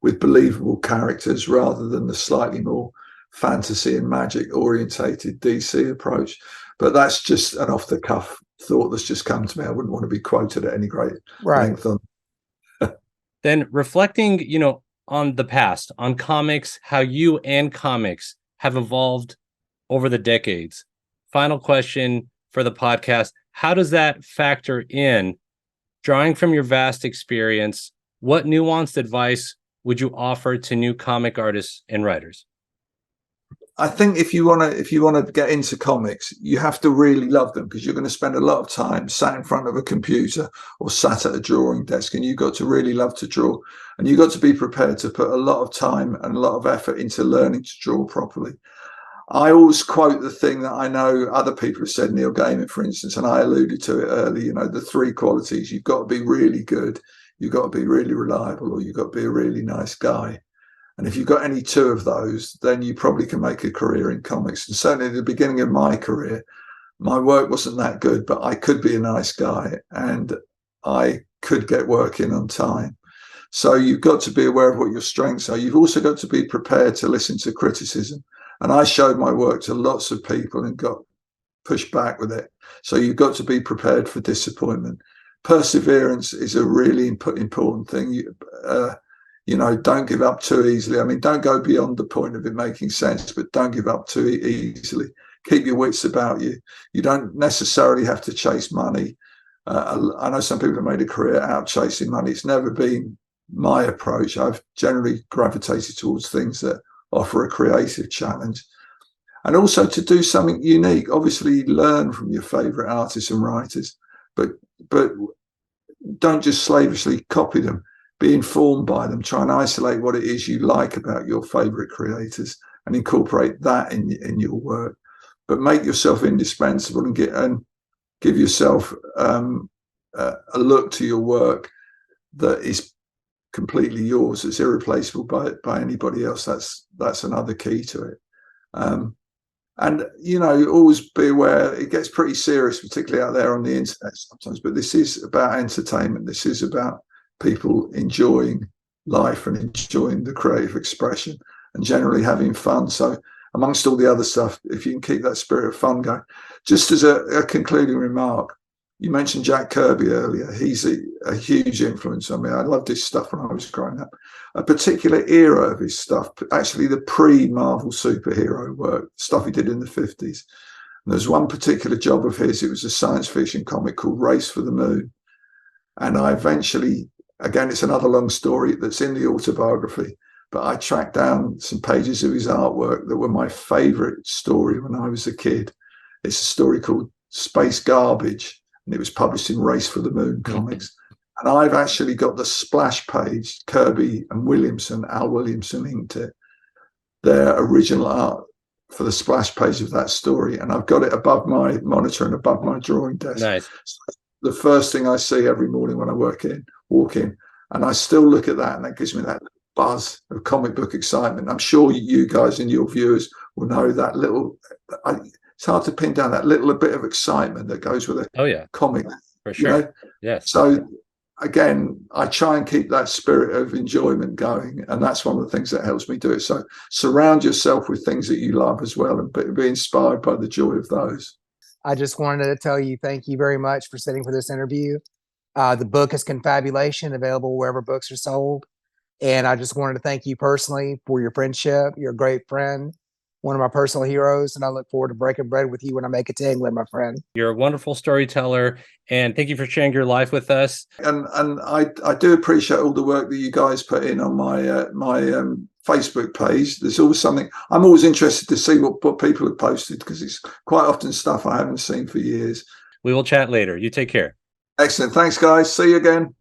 with believable characters rather than the slightly more fantasy and magic orientated DC approach. But that's just an off the cuff thought that's just come to me. I wouldn't want to be quoted at any great length on. Then reflecting, you know, on the past, on comics, how you and comics have evolved over the decades. Final question for the podcast. How does that factor in, drawing from your vast experience, what nuanced advice would you offer to new comic artists and writers? I think if you want to get into comics, you have to really love them, because you're going to spend a lot of time sat in front of a computer or sat at a drawing desk, and you've got to really love to draw, and you've got to be prepared to put a lot of time and a lot of effort into learning to draw properly. I always quote the thing that I know other people have said, Neil Gaiman, for instance, and I alluded to it earlier, you know, the three qualities. You've got to be really good, you've got to be really reliable, or you've got to be a really nice guy. And if you've got any two of those, then you probably can make a career in comics. And certainly at the beginning of my career, my work wasn't that good, but I could be a nice guy and I could get work in on time. So you've got to be aware of what your strengths are. You've also got to be prepared to listen to criticism. And I showed my work to lots of people and got pushed back with it. So you've got to be prepared for disappointment. Perseverance is a really important thing. You know, don't give up too easily. I mean, don't go beyond the point of it making sense, but don't give up too easily. Keep your wits about you. You don't necessarily have to chase money. I know some people have made a career out chasing money. It's never been my approach. I've generally gravitated towards things that offer a creative challenge. And also to do something unique. Obviously, learn from your favorite artists and writers, but don't just slavishly copy them. Be informed by them. Try and isolate what it is you like about your favorite creators and incorporate that in your work. But make yourself indispensable and give yourself a look to your work that is completely yours. It's irreplaceable by anybody else. That's another key to it. And you know, always be aware it gets pretty serious, particularly out there on the internet sometimes. But this is about entertainment. This is about people enjoying life and enjoying the creative expression and generally having fun. So amongst all the other stuff, if you can keep that spirit of fun going. Just as a concluding remark, you mentioned Jack Kirby earlier. He's a huge influence on me. I loved his stuff when I was growing up. A particular era of his stuff, actually the pre-Marvel superhero work, stuff he did in the 50s. And there's one particular job of his. It was a science fiction comic called Race for the Moon. And I eventually, again, it's another long story that's in the autobiography, but I tracked down some pages of his artwork that were my favorite story when I was a kid. It's a story called Space Garbage, and it was published in Race for the Moon Comics. And I've actually got the splash page, Kirby and Williamson, Al Williamson inked it, their original art for the splash page of that story. And I've got it above my monitor and above my drawing desk. Nice. So the first thing I see every morning when I walk in, and I still look at that, and that gives me that buzz of comic book excitement. I'm sure you guys and your viewers will know that little, it's hard to pin down, that little bit of excitement that goes with a comic. For sure. You know? Yes. So again, I try and keep that spirit of enjoyment going. And that's one of the things that helps me do it. So surround yourself with things that you love as well, and be inspired by the joy of those. I just wanted to tell you, thank you very much for sitting for this interview. The book is Confabulation, available wherever books are sold. And I just wanted to thank you personally for your friendship. You're a great friend, one of my personal heroes, and I look forward to breaking bread with you when I make it to England, my friend. You're a wonderful storyteller, and thank you for sharing your life with us. And I do appreciate all the work that you guys put in on my Facebook page. There's always something. I'm always interested to see what people have posted, because it's quite often stuff I haven't seen for years. We will chat later. You take care. Excellent. Thanks, guys. See you again.